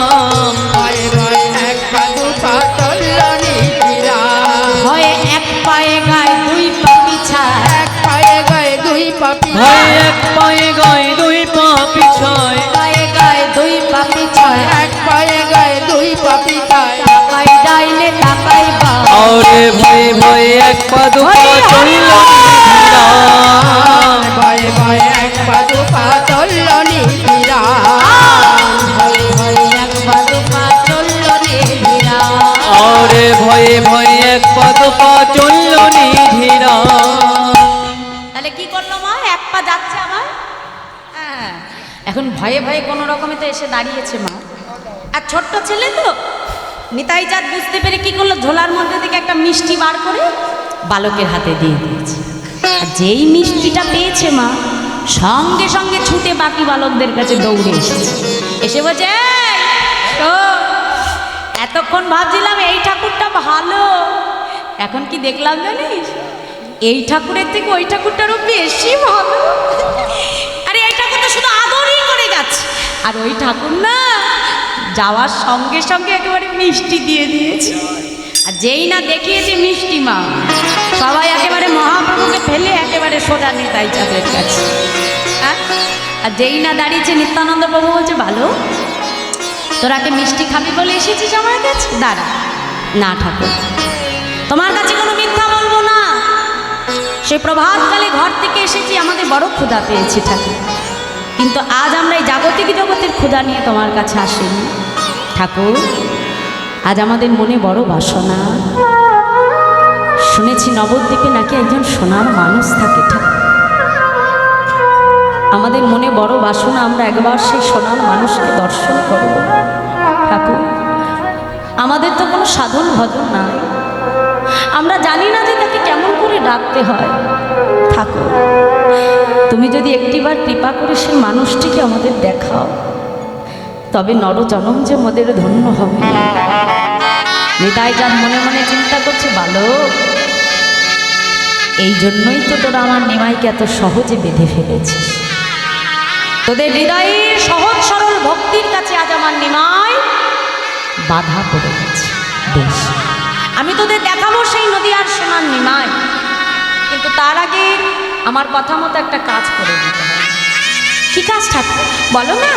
বারে বারে এক পা দু পা চলল নিধিরাম। ভয়ে এক পায়ে গায়ে দুই পা পিছায়, এক পায়ে গায়ে দুই পা ভয়ে পিছায়। এক পায়ে গায়ে দুই পা পিছায়। পায়ে গায়ে দুই পা পিছায়, এক পায়ে গায়ে দুই পা পিছায়। তাকাই ডাইনে তাকাই বাম। আরে ভয়ে ভয়ে এক পা দু পা চলল নিধিরাম। বারে বারে এক পা দু পা চলল নিধিরাম। ভয়ে ভয়ে এক পা দু পা চলল নিধিরাম। আরে ভয়ে ভয়ে এক পা দু পা চলল নিধিরাম। তাহলে কি করলো মা, এক পা যাচ্ছে আমার। হ্যাঁ, এখন ভয়ে ভয়ে কোনো রকমে তো এসে দাঁড়িয়েছে মা। আর ছোট্ট ছেলে তো, নিতাই চাঁদ বুঝতে পেরে কি করলো, ঝোলার মধ্যে থেকে একটা মিষ্টি বার করে বালকের হাতে দিয়ে দিয়েছে। আর যেই মিষ্টিটা পেয়েছে মা, সঙ্গে সঙ্গে ছুটে বাকি বালকদের কাছে দৌড়ে এসেছে। এসে বলছে, "এই, শোন, এতক্ষণ ভাবছিলাম এই ঠাকুরটা ভালো, এখন কি দেখলাম জানিস, এই ঠাকুরের থেকে ওই ঠাকুরটারও বেশি ভালো। আরে এই ঠাকুর তো শুধু আদরই করে গেছে, আর ওই ঠাকুর না যাওয়ার সঙ্গে সঙ্গে একেবারে মিষ্টি দিয়ে দিয়েছে। আর যেই না দেখিয়েছে মিষ্টি মা, সবাই একেবারে মহাপ্রভুকে ফেলে একেবারে সোজা নিতাই চাঁদের কাছে। হ্যাঁ, আর যেই না দাঁড়িয়েছে নিত্যানন্দ প্রভু বলছে, ভালো, তোরা কি মিষ্টি খাবি বলে এসেছিস আমার কাছে? দাঁড়া, না ঠাকুর, তোমার কাছে কোনো মিথ্যা বলবো না। সে প্রভাতকালে ঘর থেকে এসেছি, আমাদের বড় ক্ষুধা পেয়েছি ঠাকুর, কিন্তু আজ আমরা এই জাগতিক জগতের ক্ষুধা নিয়ে তোমার কাছে আসিনি ঠাকুর। আজ আমাদের মনে বড় বাসনা, শুনেছি নবদ্বীপে নাকি একজন সোনার মানুষ থাকে ঠাকুর। আমাদের মনে বড় বাসনা, আমরা একবার সেই সোনার মানুষকে দর্শন করব ঠাকুর। আমাদের তো কোনো সাধন ভজন নাই, আমরা জানি না যে তাকে কেমন করে ডাকতে হয় ঠাকুর। তুমি যদি একটিবার কৃপা করে সেই মানুষটিকে আমাদের দেখাও, তবে নরজনম যে আমাদের ধন্য হবে। নিতাই চাঁদ মনে মনে চিন্তা করছে, বালক, এই জন্যই তো তোরা আমার নিমাইকে এত সহজে বেঁধে ফেলেছিস। তোদের হৃদয়ের সহজ সরল ভক্তির কাছে আজ আমার নিমাই বাধা পড়ে গেছে। বেশ, আমি তোদের দেখাবো সেই নদী আর সোনার নিমাই, কিন্তু তার আগে আমার কথা মতো একটা কাজ করে দিতে হবে। কি কাজ ঠাকুর, বলো না?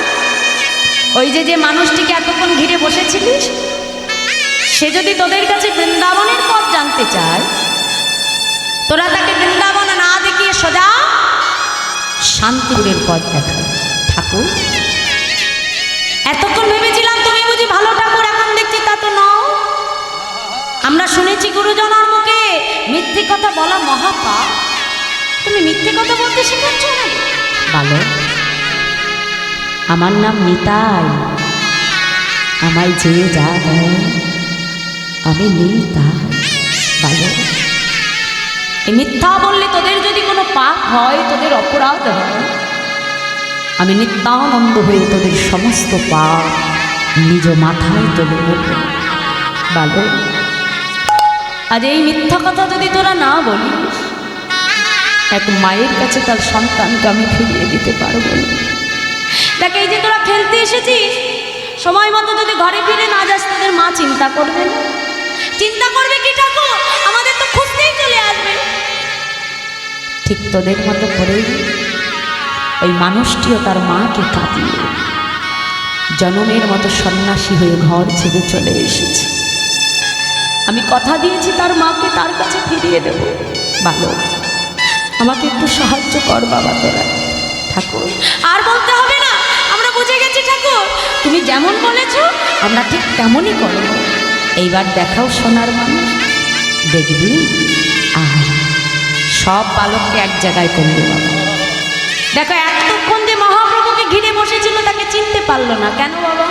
ওই যে মানুষটিকে এতক্ষণ ঘিরে বসেছিলিস, সে যদি তোদের কাছে বৃন্দাবনের পথ জানতে চায়, তোরা তাকে বৃন্দাবন না দেখিয়ে সোজা শান্তিপুরের পথ দেখা ঠাকুর। এতক্ষণ ভেবেছিলাম তুমি বুঝি ভালো ঠাকুর, এখন দেখছি তা তো নও। আমরা শুনেছি গুরুজনার মুখে মিথ্যে কথা বলা মহাপাপ, তুমি মিথ্যে কথা বলতে শেখাচ্ছ না? ভালো, আমার নাম নিতাই, আমায় যে যা দেয় আমি নিতাই। ভালো, এই মিথ্যা বললে তোদের যদি কোনো পাপ হয়, তোদের অপরাধ হয়, আমি নিত্যানন্দ হয়ে তোদের সমস্ত পাপ নিজ মাথায় তুলে নেব। ভালো, আজ এই মিথ্যা কথা যদি তোরা না বলিস, এক মায়ের কাছে তার সন্তানকে আমি ফিরিয়ে দিতে পারবো না। দেখ, এই যে তোরা খেলতে এসেছিস, সময় মতো যদি ঘরে ফিরে না যাস, তোদের মা চিন্তা করবে না? চিন্তা করবে কি ঠাকুর, আমাদের তো খুঁজতেই চলে আসবে। ঠিক তোদের মতো করেই ওই মানুষটিও তার মাকে কাঁদিয়ে জনমের মতো সন্ন্যাসী হয়ে ঘর ছেড়ে চলে এসেছে। আমি কথা দিয়েছি তার মাকে তার কাছে ফিরিয়ে দেব। ভালো, আমাকে একটু সাহায্য কর বাবা তোরা। ঠাকুর, আর বলতে হবে না, আমরা বুঝে গেছি ঠাকুর, তুমি যেমন বলেছো আমরা ঠিক তেমনই করব। এইবার দেখাও সোনার মানুষ, দেখবি আর সব বালককে এক জায়গায় করবে বাবা। দেখো, এতক্ষণ যে মহাপ্রভুকে ঘিরে বসেছিল তাকে চিনতে পারলো না কেন বাবা?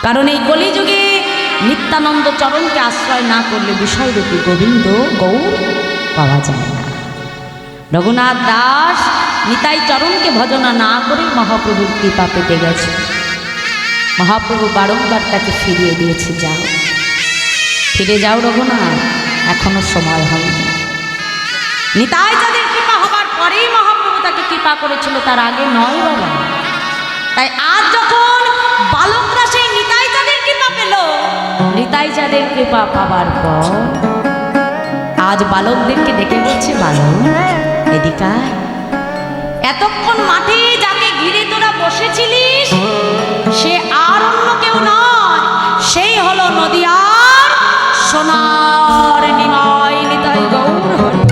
কারণ এই কলিযুগে নিত্যানন্দ চরণকে আশ্রয় না করলে বিষয়রূপী গোবিন্দ গৌর পাওয়া যায় না। রঘুনাথ দাস নিতাই চরণকে ভজনা না করে মহাপ্রভুর কৃপা পেতে গেছে। মহাপ্রভু বারংবার তাকে ফিরিয়ে দিয়েছে, যাও, ফিরে যাও রঘুনাথ, এখনো সময় হয়নি। নিতাই যাদের কৃপা হবার পরেই মহাপ্রভু তাকে কৃপা করেছিল, তার আগে নয় বাবা। তাই আজ যখন বালকরা সেই নিতাই যাদের কৃপা পেল, নিতাই যাদের কৃপা পাবার পর আজ বালকদেরকে ডেকে বলছে, বালক এদিকে আয়। এতক্ষণ মাঠে যাকে ঘিরে তোরা বসেছিলিস সে আর অন্য কেউ নয়, সেই হলো নদিয়ার সোনার নিমাই নিতাই গৌর হরি।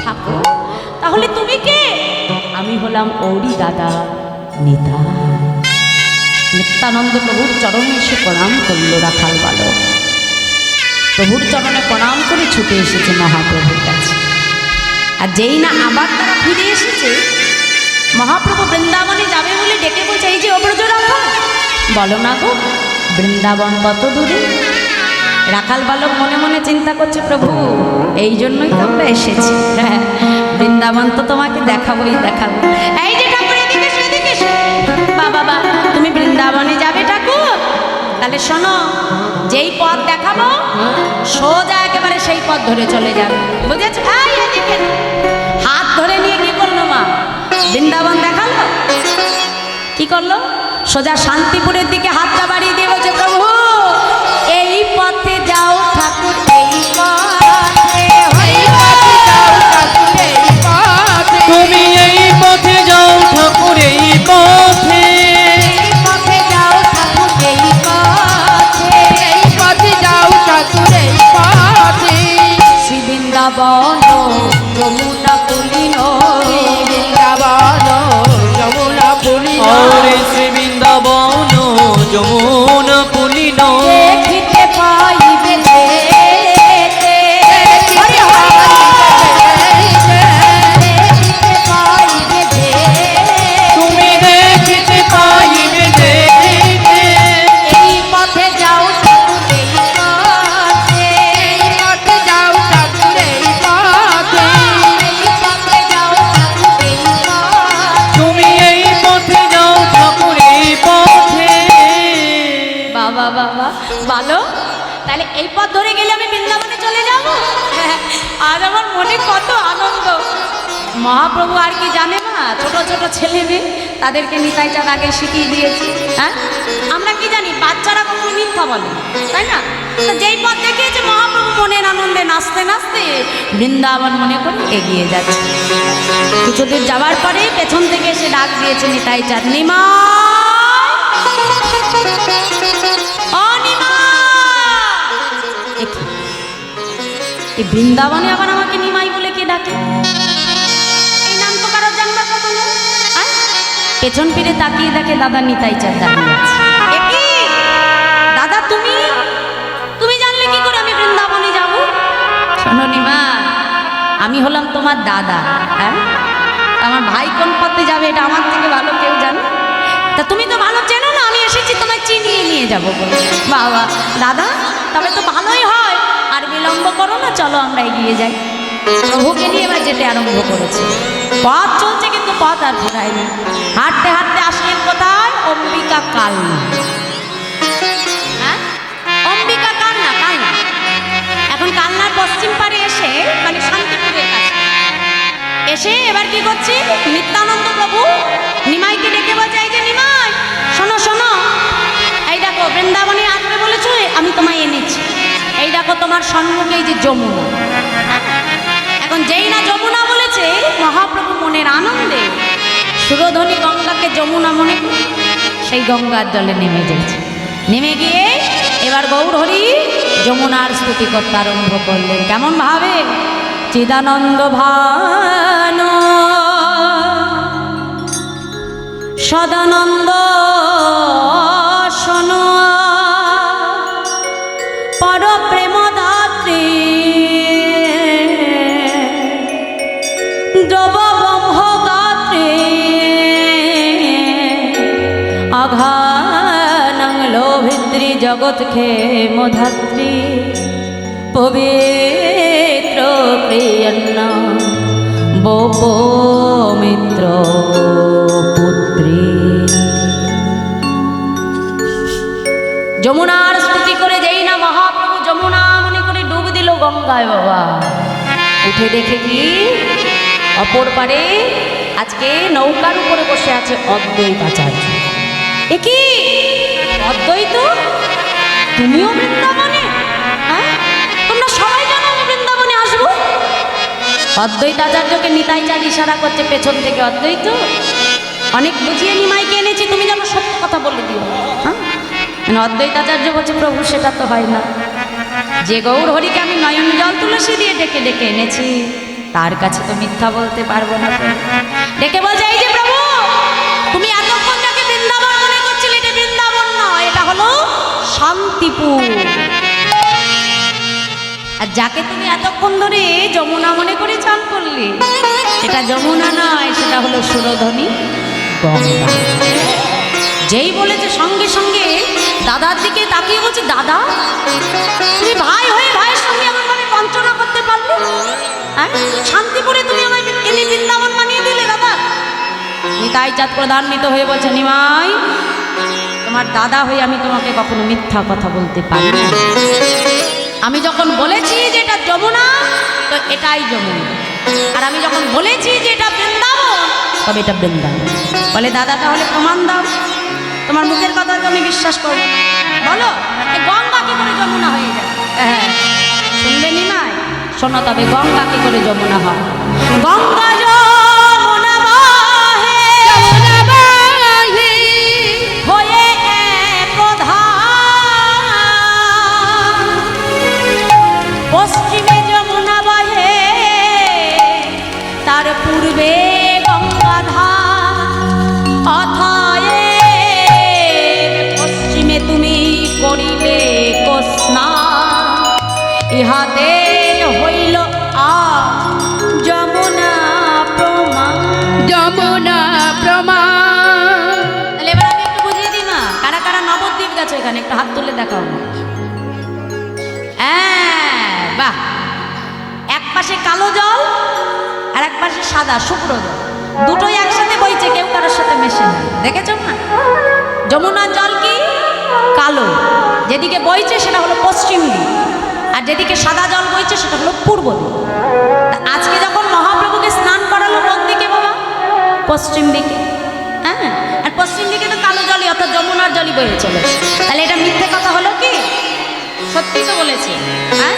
ঠাকুর, তাহলে তুমি কে? আমি হলাম ওরই দাদা নিতাই। নিত্যানন্দ প্রভুর চরণে এসে প্রণাম করল রাখাল বালক। প্রভুর চরণে প্রণাম করে ছুটে এসেছে মহাপ্রভুর কাছে। আর যেই না আবার তারা ফিরে এসেছে, মহাপ্রভু বৃন্দাবনে যাবে বলে ডেকে বলছে, এই যে অব্রজ রাখাল, বলো না গো বৃন্দাবন কত দূরে? রাখাল বালক মনে মনে চিন্তা করছে, প্রভু এই জন্যই তো আমরা এসেছি, হ্যাঁ বৃন্দাবন তো তোমাকে দেখাবোই দেখাবো। এই যে ঠাকুর এদিকে এসো, এদিকে এসো। বাবা তুমি বৃন্দাবনে যাবে ঠাকুর? তাহলে শোনো, যেই পথ দেখাবো সোজা একেবারে সেই পথ ধরে চলে যাবে, বুঝেছ? হাত ধরে নিয়ে কি করলো মা? বৃন্দাবন দেখালো। কি করলো? সোজা শান্তিপুরের দিকে হাতটা বাড়িয়ে দিয়ে বলছে, প্রভু এই পথে যাও ঠাকুর, এই পথে, তুমি এই পথে যাও ঠাকুর, এই পথে, পথে যাও ঠাকুর, এই পথে, এই পথে যাও ঠাকুর এই পথে। শ্রী বৃন্দাবন যমুনা পুলিন, বৃন্দাবন যমুনা পুলিন, ওরে শ্রী বৃন্দাবন যমুনা পুলিন, দেখিতে পাইবে যেতে, দেখিতে পাইবে যেতে, তুমি দেখিতে পাইবে যে এই পথে যাও ঠাকুর, এই পথে, এই পথে যাও ঠাকুর এই পথে। এই পথে যাও ঠাকুর, এই পথে। তুমি এই পথে যাও ঠাকুর, এই পথে। বাবা বাবা ভালো, তাহলে এই পথ ধরে গেলে আমি বৃন্দাবনে চলে যাব। আর আমার মনে কত আনন্দ। মহাপ্রভু আর কি জানে না, ছোট ছোট ছেলে মেয়ে তাদেরকে নিতাই চাঁদ আগে শিখিয়ে দিয়েছি। হ্যাঁ, আমরা কি জানি বাচ্চারা কখনো মিথ্যা বলে না, তাই না? তো যেই পথ দেখিয়েছে মহাপ্রভু মনের আনন্দে নাচতে নাচতে বৃন্দাবন মনে করে এগিয়ে যাচ্ছে। কিছুদূর যাওয়ার পরে পেছন থেকে এসে ডাক দিয়েছে নিতাই চাঁদ, নিমা এই বৃন্দাবনে আবার আমাকে নিমাই বলে কে ডাকে? এই নাম তো কারো জানবার কথা না। পেছন ফিরে তাকিয়ে দেখে দাদা নিতাই চাঁদ দাঁড়িয়ে আছে। এ কি দাদা, তুমি তুমি জানলে কি করে আমি বৃন্দাবনে যাব? শোনো নিমা, আমি হলাম তোমার দাদা। হ্যাঁ, আমার ভাই কোন পথে যাবে এটা আমার থেকে ভালো কেউ জানে? তা তুমি তো ভালো চেনো না, আমি এসেছি তোমায় চিনিয়ে নিয়ে যাবো বলে। বাবা দাদা, তবে তো ভালোই হয়, আর বিলম্ব করো না, চলো আমরা এগিয়ে যাই। প্রভুকে নিয়ে এবার যেতে আরম্ভ করেছে। পথ চলছে কিন্তু পথ আর ঘোরায়নি। হাঁটতে হাঁটতে আসলেন কোথায়? অম্বিকা কালনা। হ্যাঁ, অম্বিকা কালনা, কালনা। এখন কালনার পশ্চিম পারে এসে, মানে শান্তিপুরের কাছে এসে এবার কি করছি? নিত্যানন্দ প্রভু নিমাইকে ডেকে বলছে, এই যে নিমাই শোনো শোনো, এই দেখো বৃন্দাবনে আসবে বলেছো, আমি তোমায় এনেছি। এই দেখো তোমার সম্মুখে এই যে যমুনা। এখন যেই না যমুনা বলেছে, মহাপ্রভু মনের আনন্দে সুরধ্বনি গঙ্গাকে যমুনা মনে করে সেই গঙ্গার জলে নেমে যাচ্ছে। নেমে গিয়ে এবার গৌর হরি যমুনার স্তুতি করতে আরম্ভ করলেন। কেমন ভাবে? চিদানন্দ ভান সদানন্দ শোন পর প্রেম দাত্রী দ্রব ব্রহ্ম গাত্রী অঘানং লোভিত্রী জগৎ ক্ষেম ধাত্রী পবিত্র প্রিয়ন্ন বপমিত্র পুত্রী। যমুনার স্তুতি করে যেই না মহাপ্রভু যমুনা মনে করে ডুব দিল গঙ্গায় বাবা, উঠে দেখে কি অপর পারে আজকে নৌকার উপরে বসে আছে অদ্বৈত আচার্য। এ কি অদ্বৈত, তুমিও বৃন্দাবনে? হ্যাঁ, তোমরা সবাই জানো আমি বৃন্দাবনে আসবো। অদ্বৈত আচার্যকে নিতাই চাঁদ ইশারা করছে পেছন থেকে, অদ্বৈত অনেক বুঝিয়ে নিমাইকে এনেছি, তুমি যেন সত্য কথা বলে দিও। হ্যাঁ, অদ্বৈত আচার্য বলছে প্রভু সেটা তো হয় না, যে গৌর হরিকে আমি নয়ন জল তুলসী দিয়ে ডেকে ডেকে এনেছি তার কাছে তো মিথ্যা বলতে পারবো না। ডেকে বলছে এই যে প্রভু, তুমি এতক্ষণ যাকে বৃন্দাবন মনে করছিলে, এটা বৃন্দাবন নয়, এটা হলো শান্তিপুর। আর যাকে তুমি এতক্ষণ ধরে যমুনা মনে করে চান করলে, এটা যমুনা নয়, সেটা হলো সুরধনী গঙ্গা। যেই বলেছে সঙ্গে সঙ্গে দাদার দিকে তাকিয়ে বলছে, দাদা তুমি ভাই হয়ে ভাইয়ের সঙ্গে এমন ভাবে বঞ্চনা করতে পারলে? শান্তিপুরে তুমি আমায় এনে বৃন্দাবন বানিয়ে দিলে দাদা। নিতাই চাঁদ প্রধান্বিত হয়ে বলছে, নিমাই তোমার দাদা হয়ে আমি তোমাকে কখনো মিথ্যা কথা বলতে পারি না। আমি যখন বলেছি যে এটা যমুনা, তো এটাই যমুনা, আর আমি যখন বলেছি যে এটা বৃন্দাবন, তবে এটা বৃন্দাবন। বলে দাদা তাহলে প্রমাণ দাও, তোমার মুখের কথা তো আমি বিশ্বাস করবো না, বলো গঙ্গা কি করে যমুনা হয়ে যায়? হ্যাঁ শুনবে নিমাই, শোনো তবে গঙ্গা কি করে যমুনা হয়। গঙ্গা যমুনা বাহে, যমুনা বাহে হয়ে এক ধার, পশ্চিমে যমুনা বাহে তার পূর্বে গঙ্গাধার, অতএব পশ্চিমে তুমি করিলে স্নান, ইহাতে হইল যমুনা প্রমাণ, যমুনা প্রমাণ। তাহলে এবার আমি একটু বুঝিয়ে দিই মা, কারা কারা নবদ্বীপ গেছে এখানে একটু হাত তুলে দেখাও। হ্যাঁ বাহ, এক পাশে কালো জল আর এক পাশে সাদা শুভ্র জল, দুটোই একসাথে বইছে, কেউ কারোর সাথে মেশে না, দেখেছো না? যমুনার জল কি কালো, যেদিকে বইছে সেটা হলো পশ্চিম দিক, আর যেদিকে সাদা জল বইছে সেটা হলো পূর্ব দিক। আজকে যখন মহাপ্রভুকে স্নান করালো কোন দিকে বাবা? পশ্চিম দিকে। হ্যাঁ, আর পশ্চিম দিকে তো কালো জলই অর্থাৎ যমুনার জলই বয়ে চলেছে। তাহলে এটা মিথ্যে কথা হলো কি? সত্যি তো বলেছে। হ্যাঁ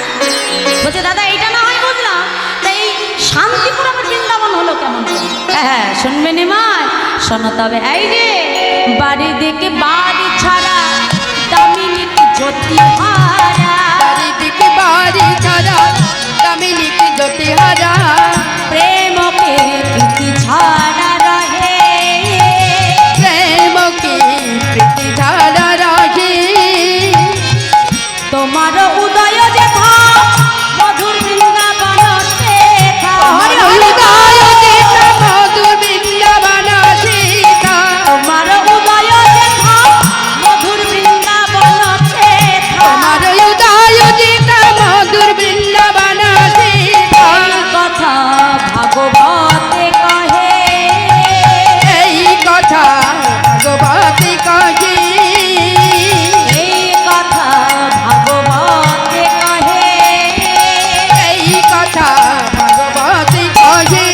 বলছে দাদা এইটা না হয় বুঝলাম, তাই শান্তিপুর আমার বৃন্দাবন হলো কেমন? হ্যাঁ শুনবে নিমাই, শোনো তবে এই যে বাড়ি দিকে বাড়ি ছাড়া দামিনী জ্যোতিহারা, বাড়ি দিকে বাড়ি ছাড়া দামিনী জ্যোতিহারা, প্রেমকে প্রীতি ছাড়া রহে, প্রেমকে প্রীতি ছাড়া রহে, তোমার উদয় যেথা মধুর বৃন্দাবন শেখা, হৃদয় যেথা মধুর বৃন্দাবন শেখা, তোমার উদয় যেথা মধুর বৃন্দাবন শেখা, তোমার হৃদয় যেথা মধুর বৃন্দাবন শেখা। এই কথা ভাগবতে কহে, এই কথা ভগবতী কহে, এই কথা ভাগবতে কহে, এই কথা ভগবতী কহে।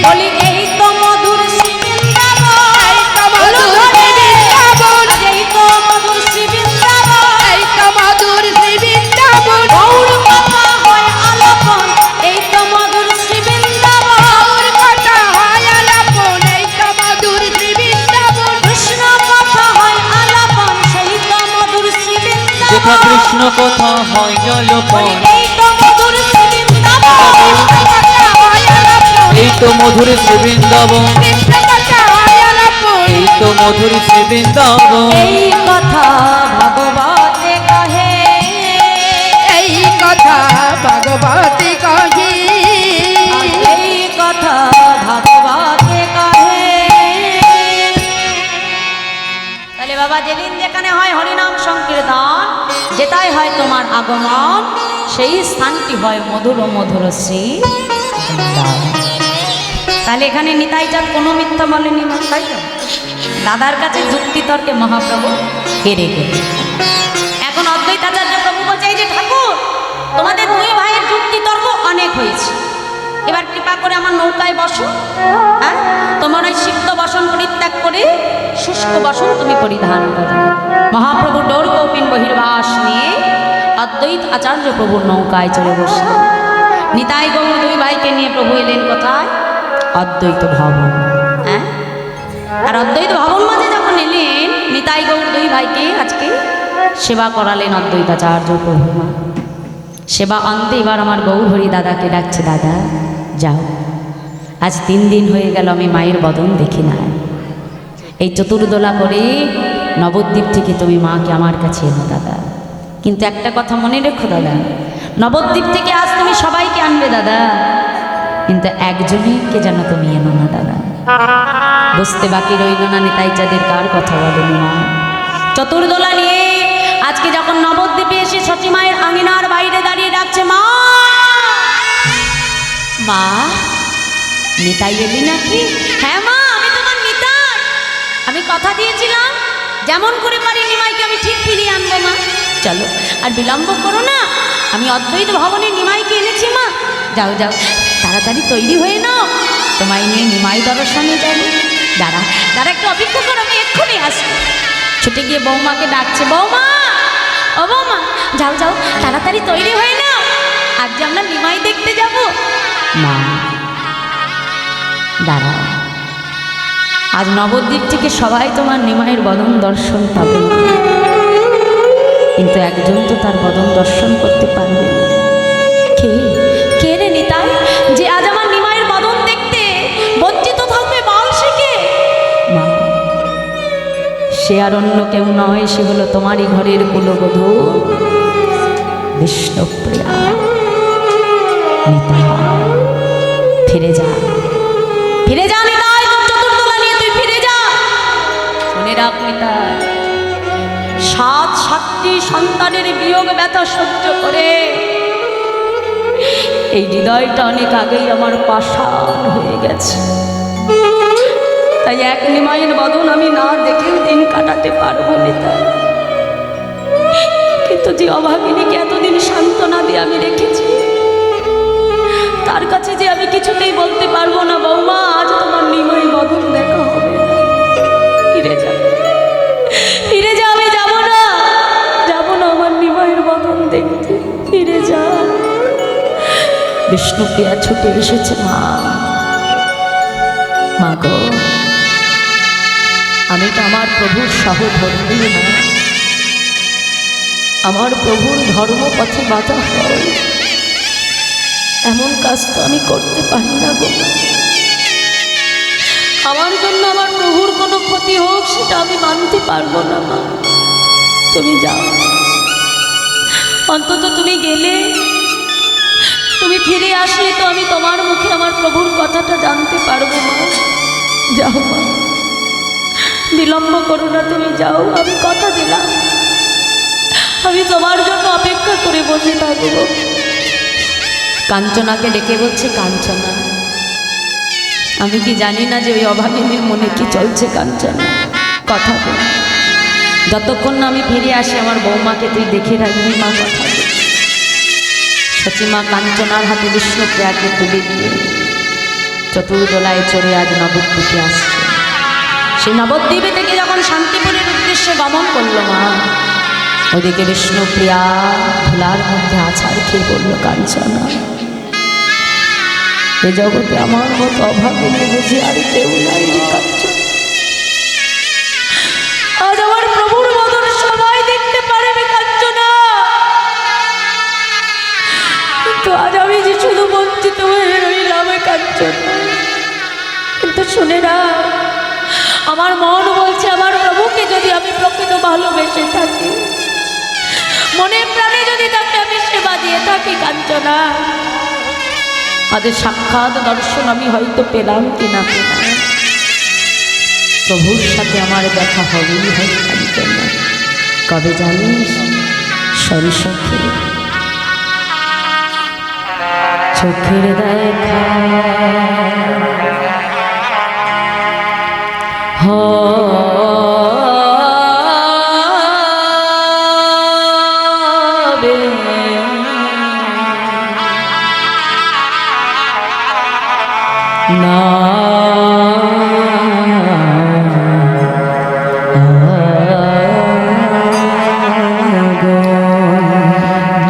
বলি এই তো মধুর শ্রী বৃন্দাবন, এই তো মধুর বৃন্দাবন, এই তো মধুর শ্রী বৃন্দাবন, এই তো মধুর শ্রী বৃন্দাবন, গৌর কথা হয় আলাপন, এই তো মধুর শ্রী বৃন্দাবন, গৌর কথা হয় আলাপন, এই তো মধুর শ্রী বৃন্দাবন, কৃষ্ণ কথা হয় আলাপন, সেই তো মধুর শ্রী যেথা বৃন্দাবন, কৃষ্ণ কথা হয় জলপন, এই তো মধুর শ্রী বৃন্দাবন, কথা হয় আলাপন, এই তো মধুর শ্রী বৃন্দাবন, কৃষ্ণ কথা হয় আলাপন, এই তো মধুর শ্রী বৃন্দাবন, এই কথা ভাগবতে কহে, এই কথা ভগবতী কহে, এই কথা ভাগবতে কহে। তাহলে বাবা যেদিন যেখানে যেখানে হয় হরিনাম সংকীর্তন, যেটাই হয় তোমার আগমন, সেই স্থানটি হয় মধুর মধুর শ্রী বৃন্দাবন। তাহলে এখানে নিতাই চাঁদ কোনো মিথ্যা বলেনি মা, তাই তো? দাদার কাছে যুক্তি তর্কে মহাপ্রভু হেরে গেছে। এখন অদ্বৈতাচার্য প্রভু বলছে, এই যে ঠাকুর, তোমাদের দুই ভাইয়ের যুক্তি তর্ক অনেক হয়েছে, এবার কৃপা করে আমার নৌকায় বসো। হ্যাঁ, তোমার ওই সিক্ত বসন পরিত্যাগ করে শুষ্ক বসন তুমি পরিধান করো। মহাপ্রভু ডোর কৌপিন বহির্বাস নিয়ে অদ্বৈত আচার্য প্রভুর নৌকায় চলে বসলেন। নিতাই গৌর দুই ভাইকে নিয়ে প্রভু এলেন কোথায়? অদ্বৈত ভবন। হ্যাঁ, আর অদ্বৈত ভবন মাঝে যখন এলেন, নিতাই গৌর দুই ভাইকে আজকে সেবা করালেন অদ্বৈতাচার্য প্রভু। সেবা অন্তে এবার আমার গৌর হরি দাদাকে ডাকছে, দাদা যাও, আজ 3 দিন হয়ে গেল আমি মায়ের বদন দেখি না। এই চতুর্দোলা করে নবদ্বীপ থেকে তুমি মাকে আমার কাছে এনো দাদা। কিন্তু একটা কথা মনে রেখো দাদা, নবদ্বীপ থেকে আজ তুমি সবাইকে আনবে দাদা, কিন্তু একজনকে যেন তুমি এনো না দাদা। বুঝতে বাকি রইল না নিতাই চাঁদের কার কথা বলেনি মা। চতুর্দোলা নিয়ে আজকে যখন নবদ্বীপে এসে সচি মায়ের আঙিনার বাইরে দাঁড়িয়ে ডাকছে, মা মা, নিতাই এলি নাকি? হ্যাঁ মা, আমি তোমার নিতাই। আমি কথা দিয়েছিলাম যেমন করে পারি নিমাইকে আমি ঠিক ফিরিয়ে আনবো মা। চলো আর বিলম্ব করো না, আমি অদ্বৈত ভবনে নিমাইকে এনেছি মা। যাও যাও, তাড়াতাড়ি তৈরি হয়ে নাও, তোমায় নিয়ে নিমাই দর্শনে যাবো। দাঁড়া দাঁড়া, একটু অপেক্ষা করো, আমি এক্ষুনি আসবো। ছুটে গিয়ে বৌমাকে ডাকছে, বৌমা, ও বৌমা, যাও যাও, তাড়াতাড়ি তৈরি হয়ে নাও, আজ যে আমরা নিমাই দেখতে যাব। মা দাঁড়াও, আজ নবদ্বীপ থেকে সবাই তোমার নিমাইয়ের বদন দর্শন পাবে, কিন্তু একজন তো তার বদন দর্শন করতে পারবে না। কে কে রে নিতাই, যে আজ আমার নিমাইয়ের বদন দেখতে বঞ্চিত থাকবে? বল সে কে? মা, সে আর অন্য কেউ নয়, সে হলো তোমারই ঘরের কুলবধূ বিষ্ণুপ্রিয়া। নিতাই ফিরে যা, ফিরে যা নিতাই, তোর চতুর্দোলা নিয়ে তুই ফিরে যা। শুনে রাখ নিতাই, 7 সন্তানের বিয়োগ ব্যথা সহ্য করে এই হৃদয়টা অনেক আগেই আমার পাষাণ হয়ে গেছে। তাই এক নিমাইয়ের বদন আমি না দেখেও দিন কাটাতে পারবো নিতাই। কিন্তু যে অভাগিনীকে এতদিন সান্ত্বনা দিয়ে আমি রেখেছি, তার কাছে যে আমি কিছুতেই বলতে পারবো না, বৌমা আজ তোমার নিমাই বদন দেখা হবে। ফিরে যা, ফিরে যা, আমি যাবো না, যাবো না আমার নিমাইয়ের বদন দেখতে। ফিরে যা। বিষ্ণুপ্রিয়া ছুটে এসেছে, মা, মা গো, আমি তো আমার প্রভুর সহধর্মী না, আমার প্রভুর ধর্মপথে বাধা হয় এমন কাজ তো আমি করতে পারি না গো। আমার জন্য আমার প্রভুর কোনো ক্ষতি হোক সেটা আমি মানতে পারবো না মা। তুমি যাও, অন্তত তুমি গেলে, তুমি ফিরে আসলে তো আমি তোমার মুখে আমার প্রভুর কথাটা জানতে পারবো মা। যাও মা, বিলম্ব করো না, তুমি যাও। আমি কথা দিলাম আমি তোমার জন্য অপেক্ষা করে বসে থাকবো। কাঞ্চনাকে ডেকে বলছে, কাঞ্চনা, আমি কি জানি না যে ওই অভাগিনীর মনে কি চলছে? কাঞ্চনা, কথা বল, যতক্ষণ না আমি ফিরে আসি আমার বৌমাকে তুই দেখে রাখবি মা। কথা বল। সচিমা কাঞ্চনার হাতে বিষ্ণুপ্রিয়াকে তুলে দিয়ে চতুর্দোলায় চড়ে আজ নবদ্বীপে আসছে। সেই নবদ্বীপে থেকে যখন শান্তিপুরের উদ্দেশ্যে গমন করলো মা, ওদিকে বিষ্ণুপ্রিয়া ধুলার মধ্যে আছাড় খেয়ে বলল, কাঞ্চনা, এ জগতে আমার মতো অভাগিনী বুঝি আর কেউ নাই রে কাঞ্চনা। আজ আমার প্রভুর বদন সবাই দেখতে পারবে কাঞ্চনা, কিন্তু আজ আমি যে শুধু বঞ্চিত হয়ে রইলাম কাঞ্চনা। কিন্তু শুনে না, আমার মন বলছে আমার প্রভুকে যদি আমি প্রকৃত ভালোবেসে থাকি, মনে প্রাণে যদি তাকে আমি সেবা দিয়ে থাকি কাঞ্চনা, আজ সাক্ষাৎ দর্শন আমি হয়তো পেলাম কি না পেলাম, প্রভুর সাথে আমার দেখা হবেই হয় কাঞ্চনা। কবে জানিস সরসখী চোখের দেখা হবে না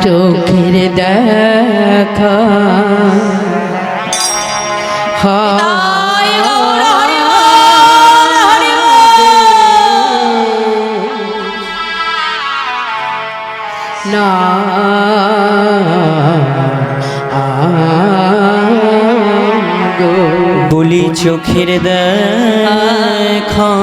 চোখের দেখা না বলি চোখের দেখা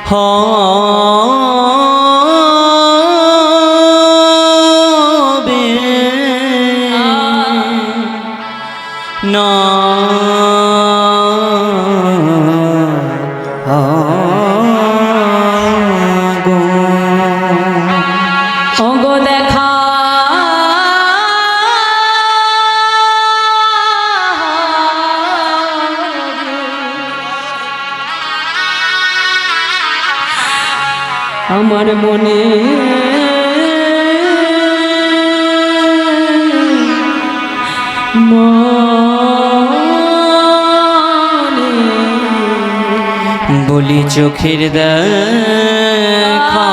হবে না গো। ওগো দেখা আমার মনে বলি চোখের দেখা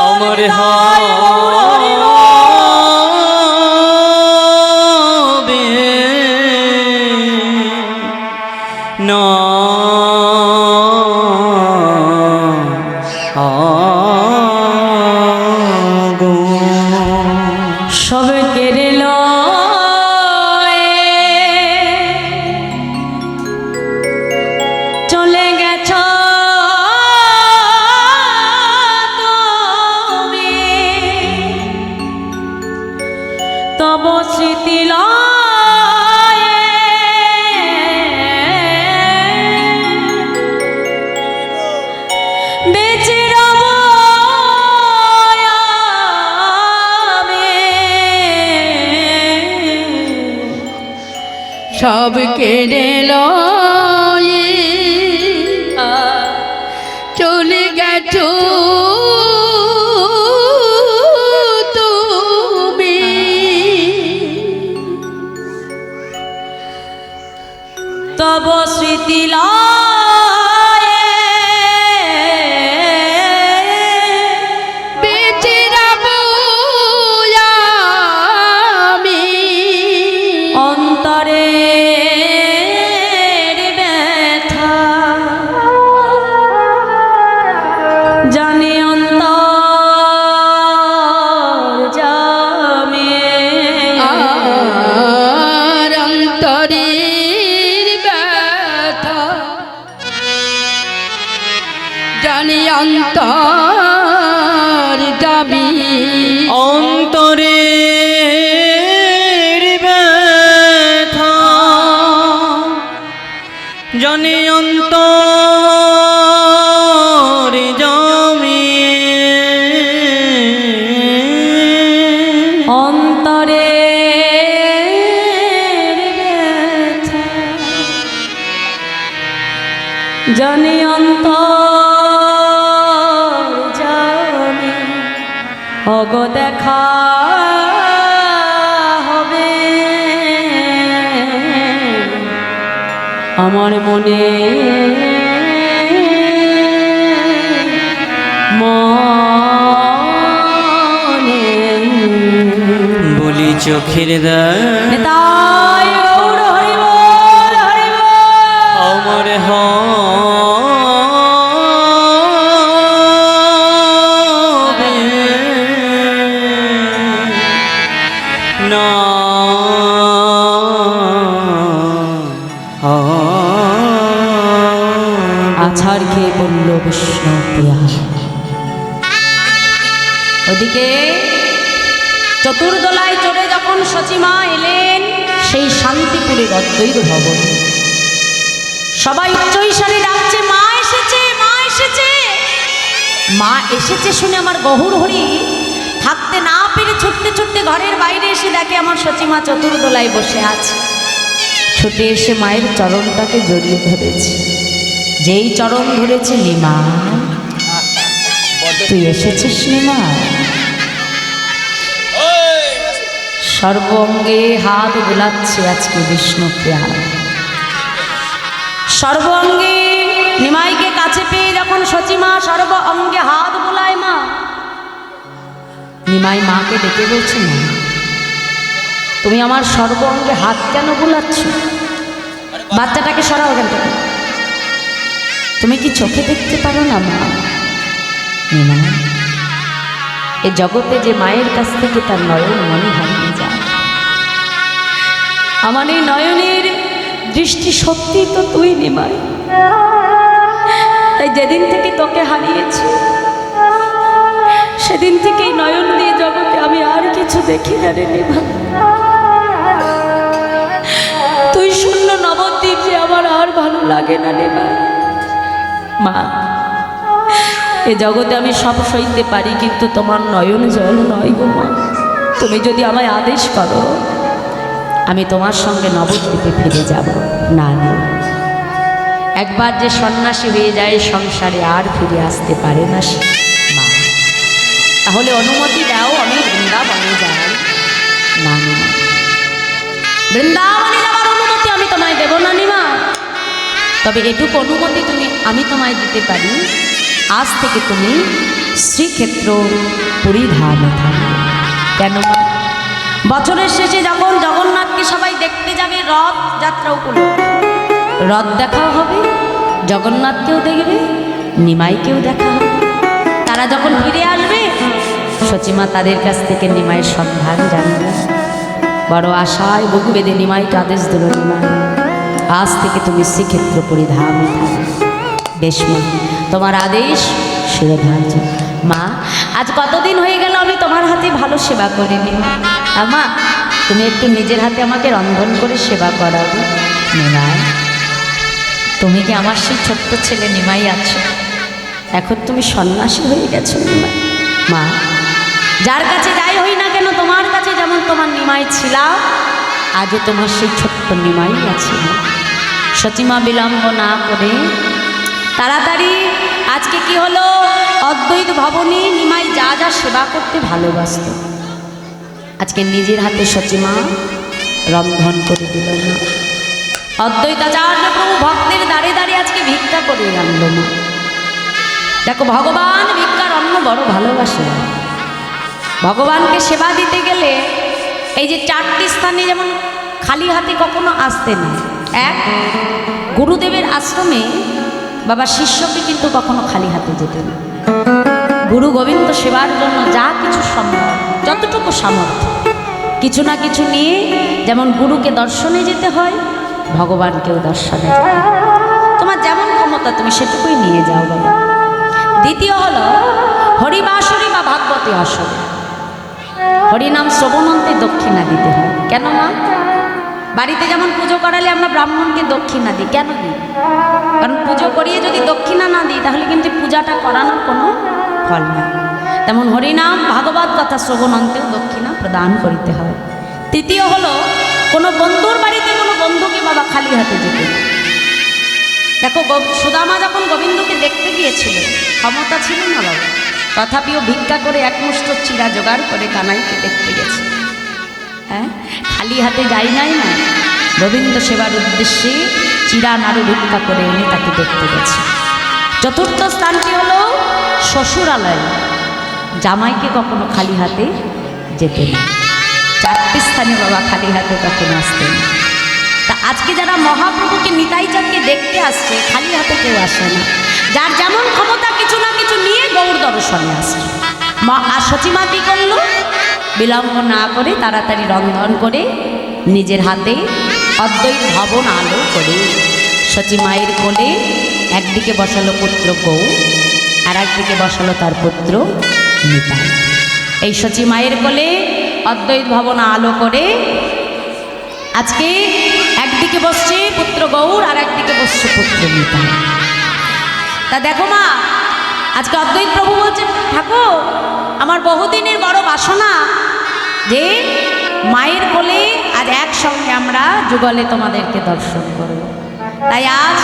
আমার হবে না গো। সব কেড়ে চলে গেছ তুমি তব স্মৃতি বেঁচে রব সব কেড়ে লয়ে চলে গেছো তুমি তব স্মৃতি বেঁচে রব আমি অন্তরে ব্যথা জানি অন্তর জামে আর অন্তরের ব্যথা জানি অন্তর যাবি অন্তরের ব্যথা জানি অন্তর জমে অন্তরে ব্যথা জানি অন্তর জানে অগ দেখা হবে আমার মনে বলি চোখের তাই গৌর হরি বল হরি বল। আমার হবে না আছাড় খেয়ে পড়ল বিষ্ণুপ্রিয়া। ওদিকে চতুর্দলায় চড়ে যখন সচিমা এলেন সেই শান্তিপুরের অদ্বৈত ভবন, সবাই উচ্চৈঃস্বরে ডাকছে মা এসেছে মা এসেছে। মা এসেছে শুনে আমার গহুর হরি থাকতে না পেরে ছুটতে ছুটতে ঘরের বাইরে এসে দেখে আমার সচিমা চতুর্দোলায় বসে আছে। ছুটে এসে মায়ের চরণটাকে জড়িয়ে ধরেছে। যেই চরণ ধরেছে, নিমা তুই এসেছিস নিমা? সর্বঙ্গে হাত বুলাচ্ছে আজকে বিষ্ণুপ্রিয়া। সর্বঙ্গে নিমাইকে কাছে পেয়ে যখন সচিমা সর্ব অঙ্গে হাত বুলায় মা, নিমাই মাকে ডেকে বলছে, না তুমি আমার সর্ব অঙ্গে হাত কেন বুলাচ্ছ? বাচ্চাটাকে সরাও ওখান থেকে। তুমি কি চোখে দেখতে পারো না মা? নিমাই, এ জগতে যে মায়ের কাছ থেকে তার নয়ন মনে হারিয়ে যায়, আমার এই নয়নের দৃষ্টি সত্যি তো তুই নিমাই। তাই যেদিন থেকে তোকে হারিয়েছি সেদিন থেকেই নয়ন দিয়ে জগতে আমি আর কিছু দেখি না রে নিমাই। তুই শূন্য নবদ্বীপ যে আমার আর ভালো লাগে না নিমাই। মা, এ জগতে আমি সব সইতে পারি, কিন্তু তোমার নয়ন জল নয় গো মা। তুমি যদি আমায় আদেশ করো আমি তোমার সঙ্গে নবদ্বীপে ফিরে যাব। না না, একবার যে সন্ন্যাসী হয়ে যায় সংসারে আর ফিরে আসতে পারে না সে। মা, তাহলে অনুমতি দাও আমি বৃন্দাবনে যাই। না নিমা, বৃন্দাবনে যাওয়ার অনুমতি আমি তোমায় দেব না নিমা। তবে এটুকু অনুমতি আমি তোমায় দিতে পারি, আজ থেকে তুমি শ্রীক্ষেত্র পরিধানে থাকবে। কেন? বছরের শেষে যখন জগন্নাথকে সবাই দেখতে যাবে রথ যাত্রা উপলক্ষে, রথ দেখাও হবে, জগন্নাথকেও দেখবে, নিমাইকেও দেখা হবে। তারা যখন ফিরে আসবে সচিমা তাদের কাছ থেকে নিমাইয়ের সন্ধান জানবে। বড় আশায় বুক বেঁধে নিমাইকে আদেশ দিল, নিমাই আজ থেকে তুমি শ্রীক্ষেত্র পরিধানে থাকবে। বেশ মা, তোমার আদেশ শিরোধার্য। মা, আজ কতদিন হয়ে গেল আমি তোমার হাতে ভালো সেবা করিনি। মা, তুমি একটু নিজের হাতে আমাকে রন্ধন করে সেবা করাবে। নিমাই, তুমি কি আমার সেই ছোট্ট ছেলে নিমাই আছো? এখন তুমি সন্ন্যাসী হয়ে গেছো নিমাই। মা, যার কাছে যাই হই না কেন তোমার কাছে যেমন তোমার নিমাই ছিলাম, আজও তোমার সেই ছোট্ট নিমাই আছে। সচিমা বিলম্ব না করে তাড়াতাড়ি, আজকে কি হলো, অদ্বৈত ভবনে নিমাই যা যা সেবা করতে ভালোবাসত আজকে নিজের হাতে সচিমা রন্ধন করে দিল না। অদ্বৈতাচার্য প্রভু ভক্তের দাঁড়ে দাঁড়িয়ে আজকে ভিক্ষা করে আনলো মা। দেখো, ভগবান ভিক্ষার অন্ন বড় ভালোবাসে। ভগবানকে সেবা দিতে গেলে এই যে 4টি স্থানে যেমন খালি হাতে কখনো আসতে নেই। এক, গুরুদেবের আশ্রমে বাবা শিষ্যকে কিন্তু কখনো খালি হাতে যেতেন। গুরু গোবিন্দ সেবার জন্য যা কিছু সম্ভব, যতটুকু সামর্থ্য, কিছু না কিছু নিয়ে, যেমন গুরুকে দর্শনে যেতে হয় ভগবানকেও দর্শনে যেতে হয়। তোমার যেমন ক্ষমতা তুমি সেটুকুই নিয়ে যাও বাবা। দ্বিতীয় হলো হরিবাসরী বা ভাগবতী আসরে হরিনাম শ্রবণন্তে দক্ষিণা দিতে হয়। কেন মা? বাড়িতে যেমন পুজো করালে আমরা ব্রাহ্মণকে দক্ষিণা দিই, কেন দিই? কারণ পুজো করিয়ে যদি দক্ষিণা না দিই তাহলে কিন্তু পূজাটা করানোর কোনো ফল নেই। তেমন হরিনাম ভাগবত কথা শ্রবণন্তেও দক্ষিণা প্রদান করিতে হয়। তৃতীয় হলো কোনো বন্ধুর বাড়িতে কোনো বন্ধুকে বাবা খালি হাতে যেতে না। দেখো, সুদামা যখন গোবিন্দকে দেখতে গিয়েছিল ক্ষমতা ছিল না বাবা, তথাপিও ভিক্ষা করে একমুষ্ট চিরা জোগাড় করে কানাইকে দেখতে গেছে। হ্যাঁ, খালি হাতে যাই নাই না, গোবিন্দ সেবার উদ্দেশ্যে চিরা নাড়ু ভিক্ষা করে এনে তাকে দেখতে গেছে। চতুর্থ স্থানটি হলো শ্বশুরালয়, জামাইকে কখনো খালি হাতে যেতে না। 4টি স্থানে বাবা খালি হাতে কখনো আসতেন। তা আজকে যারা মহাপ্রভুকে নিতাইচাঁদকে দেখতে আসছে খালি হাতে কেউ আসে না। যার যেমন ক্ষমতা কিছু না কিছু নিয়ে গৌর দর্শনে আসছে। মা আর সচিমা কী করলো? বিলম্ব না করে তাড়াতাড়ি রন্ধন করে নিজের হাতে অদ্বৈত ভবন আলো করে সচিমায়ের কোলে একদিকে বসালো পুত্র গৌর, আর একদিকে বসালো তার পুত্র নিতাই। এই সচিমায়ের কোলে অদ্বৈত ভবন আলো করে আজকে একদিকে বসছে পুত্র গৌর আর একদিকে বসছে পুত্র নিতাই। তা দেখো মা, আজকে অদ্বৈত প্রভু বলছেন, ঠাকুর আমার বহুদিনের বড় বাসনা যে মায়ের কোলে আজ একসঙ্গে আমরা যুগলে তোমাদেরকে দর্শন করব। তাই আজ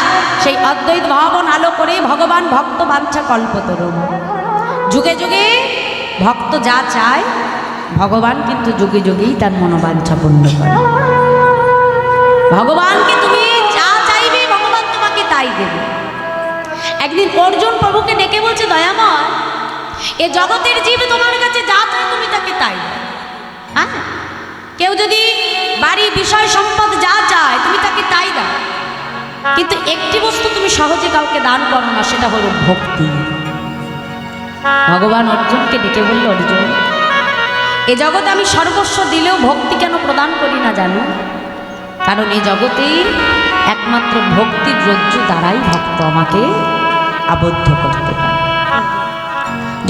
সেই অদ্বৈত ভবন আলো করে ভগবান ভক্ত বাঞ্ছা কল্পতরু, যুগে যুগে ভক্ত যা চায় ভগবান কিন্তু যুগে যুগেই তার মনোবাঞ্ছা পূর্ণ করে। ভগবানকে তুমি যা চাইবে ভগবান তোমাকে তাই দেবে। একদিন অর্জুন প্রভুকে ডেকে বলছে, দয়াময় এ জগতের জীব তোমার কাছে যা চায় তুমি তাকে তাই দাও। হ্যাঁ, কেউ যদি বাড়ি বিষয় সম্পদ যা চায় তুমি তাকে তাই দাও, কিন্তু একটি বস্তু তুমি সহজে কাউকে দান করো না, সেটা হলো ভক্তি। ভগবান অর্জুনকে ডেকে বলল, অর্জুন এ জগতে আমি সর্বস্ব দিলেও ভক্তি কেন প্রদান করি না জানো? কারণ এই জগতে একমাত্র ভক্তির রজ্জু দ্বারাই ভক্ত আমাকে আবদ্ধ করতে পারে।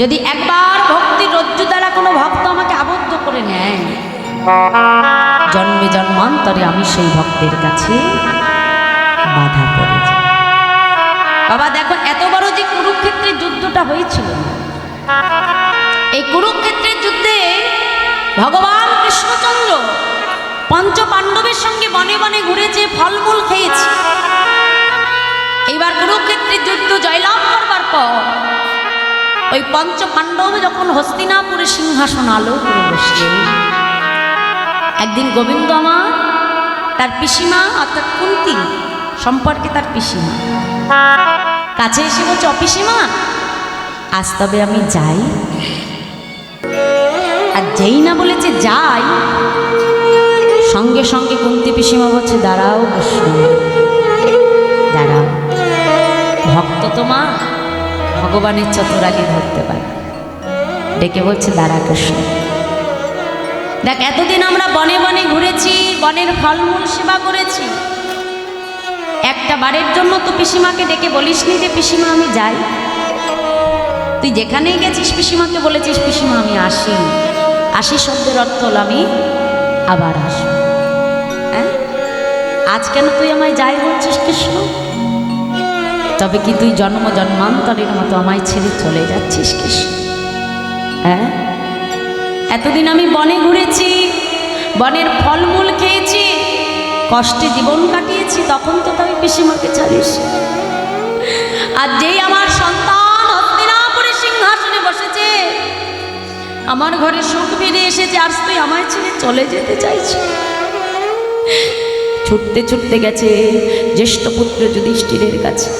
যদি একবার ভক্তির রজ্জু দ্বারা কোনো ভক্ত আমাকে আবদ্ধ করে নেয়, জন্মে জন্মান্তরে আমি সেই ভক্তের কাছে বাধা পড়ে যাই। বাবা দেখো, এত বড় যে কুরুক্ষেত্রের যুদ্ধটা হয়েছিল, এই কুরুক্ষেত্রের যুদ্ধে ভগবান কৃষ্ণচন্দ্র পঞ্চ পাণ্ডবের সঙ্গে বনে বনে ঘুরেছে, ফলমূল খেয়েছে। এইবার কুরুক্ষেত্রের যুদ্ধ জয়লাভ করবার পর ওই পঞ্চ পাণ্ডব যখন হস্তিনাপুরে সিংহাসন আলো করে বসে, একদিন গোবিন্দ আমার তার পিসিমা অর্থাৎ কুন্তী সম্পর্কে তার পিসিমা কাছে এসে বলছে, অপিসিমা আজ তবে আমি যাই। আর যেই না বলেছে যাই, সঙ্গে সঙ্গে কুন্তী পিসিমা বলছে, দাঁড়াও কৃষ্ণ দাঁড়াও, ভক্ত তোমার ভগবানের চতুরালি ধরতে পারে। ডেকে বলছে, দাঁড়া কৃষ্ণ, দেখ এতদিন আমরা বনে বনে ঘুরেছি, বনের ফলমূল সেবা করেছি, একটা বারের জন্য তো পিসিমাকে ডেকে বলিসনি যে পিসিমা আমি যাই। তুই যেখানেই গেছিস পিসিমাকে বলেছিস পিসিমা আমি আসি। আসি শব্দের অর্থ হল আমি আবার আসবো। হ্যাঁ, আজ কেন তুই আমায় যাই বলছিস কৃষ্ণ? তবে কি তুই জন্ম জন্মান্তরের মতো আমায় ছেড়ে চলে যাচ্ছিস কৃষ্ণ? হ্যাঁ, এতদিন আমি বনে ঘুরেছি, বনের ফলমূল খেয়েছি, কষ্টে জীবন কাটিয়েছি, তখন তো আমি পিসিমাকে ছাড়িস। আর যেই আমার সন্তান হস্তিনাপুরে সিংহাসনে বসেছে, আমার ঘরে সুখ ফিরে এসেছে, আর তুই আমায় ছেড়ে চলে যেতে চাইছিস। ছুটতে ছুটতে গেছে জ্যেষ্ঠ পুত্র যুধিষ্ঠিরের কাছে।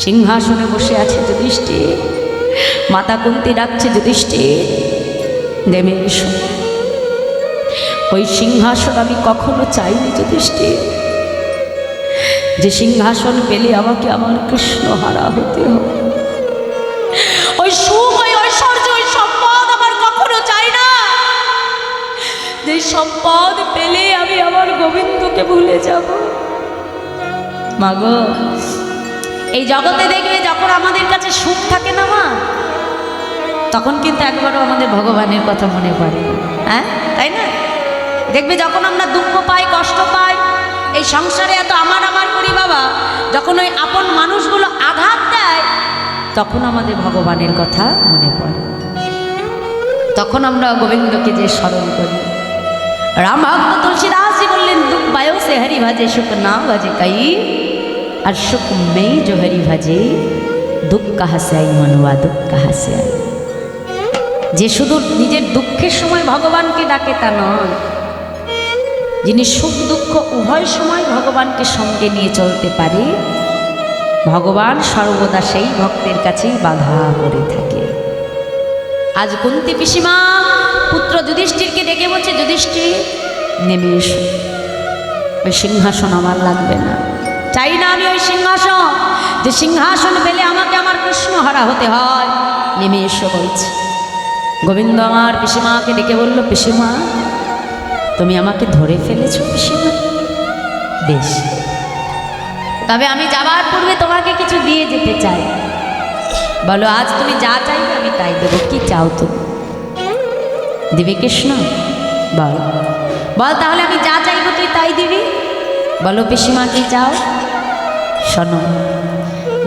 সিংহাসনে বসে আছে যুধিষ্ঠির, মাতা কুন্তী ডাকছে, যুধিষ্ঠির নেমে এসো। ওই সিংহাসন আমি কখনো চাইনি যুধিষ্ঠির, যে সিংহাসন পেলে আমাকে আমার কৃষ্ণ হারা হতে হবে। ওই সুখ, ওই ঐশ্বর্য, ওই সম্পদ আমার কখনো চাই না, যে সম্পদ পেলে আমি আমার গোবিন্দকে ভুলে যাব। মাগো, এই জগতে দেখবে যখন আমাদের কাছে সুখ থাকে না মা, তখন কিন্তু একবারও আমাদের ভগবানের কথা মনে পড়ে। হ্যাঁ, তাই না? দেখবে যখন আমরা দুঃখ পাই, কষ্ট পাই, এই সংসারে এত আমার আমার করি বাবা, যখন ওই আপন মানুষগুলো আঘাত দেয়, তখন আমাদের ভগবানের কথা মনে পড়ে। তখন আমরা গোবিন্দকে যে স্মরণ করি। রাম ভক্ত তুলসীদাসজি বললেন, দুঃখ পায়ো সে হরি ভাজে, সুখ না ভাজে কাই, আর সুখ মেই जो हरि भजे, दुख कहाँ से आई मनुआ, दुख कहाँ से आई। যে শুধু নিজের দুঃখের সময় ভগবানকে ডাকে তা নয়, যিনি সুখ দুঃখ উভয় সময় ভগবানকে সঙ্গে নিয়ে চলতে পারে, ভগবান সর্বদা সেই ভক্তের কাছেই বাধা পড়ে থাকে। আজ কুন্তী পিসিমা পুত্র যুধিষ্ঠিরকে ডেকে বলছে, যুধিষ্ঠির নেমে এসো, ওই সিংহাসন আমার লাগবে না, চাই না আমি ওই সিংহাসন, যে সিংহাসন পেলে আমাকে আমার কৃষ্ণ হারা হতে হয়। নেমে এসো বলছে। গোবিন্দ আমার পিসিমাকে ডেকে বলল, পিসিমা তুমি আমাকে ধরে ফেলেছো পিসিমা, বেশ, তবে আমি যাবার পূর্বে তোমাকে কিছু দিয়ে যেতে চাই। বলো, আজ তুমি যা চাইবে আমি তাই দেবো। কি চাও তুমি? দিবে কৃষ্ণ? বল বল, তাহলে আমি যা চাইবো তুই তাই দিবি। বলো পিসিমা কি চাও? শোনো,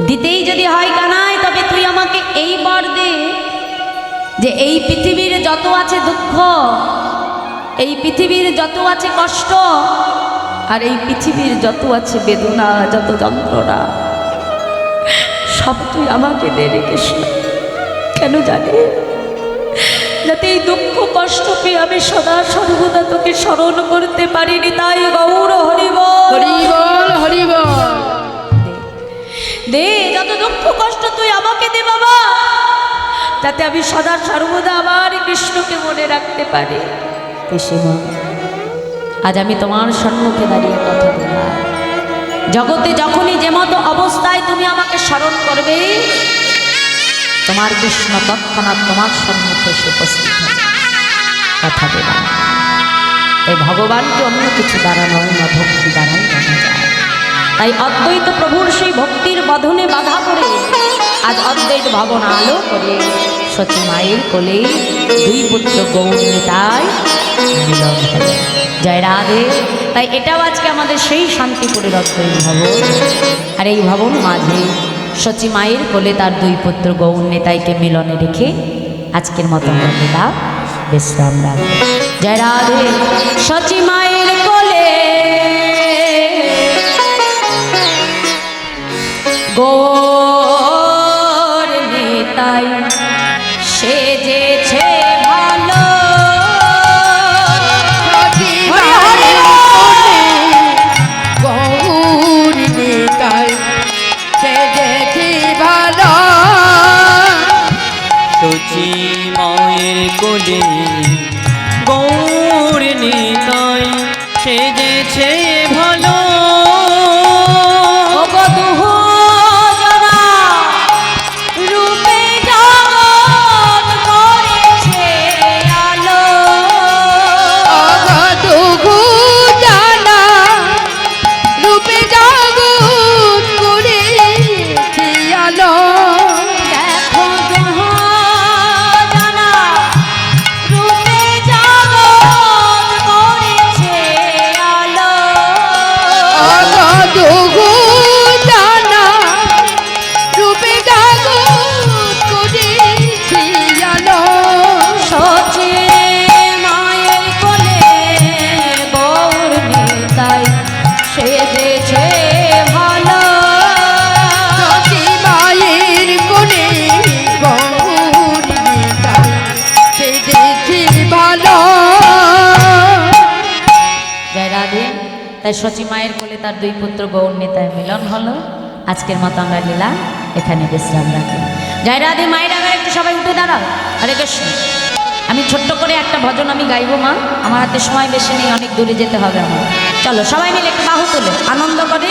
দিতেই যদি হয় কানাই, তবে তুই আমাকে এই যে এই পৃথিবীর যত আছে দুঃখ, এই পৃথিবীর যত আছে কষ্ট, আর এই পৃথিবীর যত আছে বেদনা, যত যন্ত্রণা, সব তুই আমাকে দে রে কৃষ্ণ। কেন জানি? যাতে এই দুঃখ কষ্ট পেয়ে আমি সদা সর্বদা তোকে স্মরণ করতে পারিনি। তাই গৌর হরিবল হরিবল হরিবল। দে, যত দুঃখ কষ্ট তুই আমাকে দে বাবা, যাতে আমি সদা সর্বদা আমার কৃষ্ণকে মনে রাখতে পারি। পিসিমা, আজ আমি তোমার সম্মুখে দাঁড়িয়ে কথা দিলাম, জগতে যখনই যে মতো অবস্থায় তুমি আমাকে স্মরণ করবে, তোমার কৃষ্ণ তৎক্ষণাৎ তোমার সম্মুখে এসে উপস্থিত হবে। কথা দিলাম। এই ভগবানকে অন্য কিছু দ্বারা নয়, না ভক্তি দ্বারাই জানা যায়। তাই অদ্বৈত প্রভুর সেই ভক্তির বধনে বাধা করে আজ অদ্বৈত ভবন আলো করে সতী মায়ের কোলে দুই পুত্র গৌরীতায় মিলন হল। জয় রাধে। তাই এটাও আজকে আমাদের সেই শান্তিপুরের অদ্বৈত ভবন। আর এই ভবন মাঝে সতী মায়ের কোলে তার দুই পুত্র গৌর নেতাইকে মিলনে রেখে আজকের মতো আমরা দিলাম বিশ্রাম রাখবো। জয় রাধে। সতী মায়ের কোলে গৌর নিতাই সেজেছে ভালো। সতী মায়ের কোলে গৌর নিতাই সেজেছে ভালো। সচি মায়ের কোলে গৌর নিতাই সেজেছে ভালো। তাই সচী মায়ের কোলে তার দুই পুত্র গৌর নেতায় মিলন হলো। আজকের মতো আমরা লীলা এখানে বিশ্রাম রাখি। জয় রাধে। মায়ের আগে একটু সবাই উঠে দাঁড়াও। হরে কৃষ্ণ। আমি ছোট্ট করে একটা ভজন আমি গাইবো মা, আমার হাতে সময় বেশি নেই, অনেক দূরে যেতে হবে আমার। চলো সবাই মিলে একটু বাহু তুলে আনন্দ করি।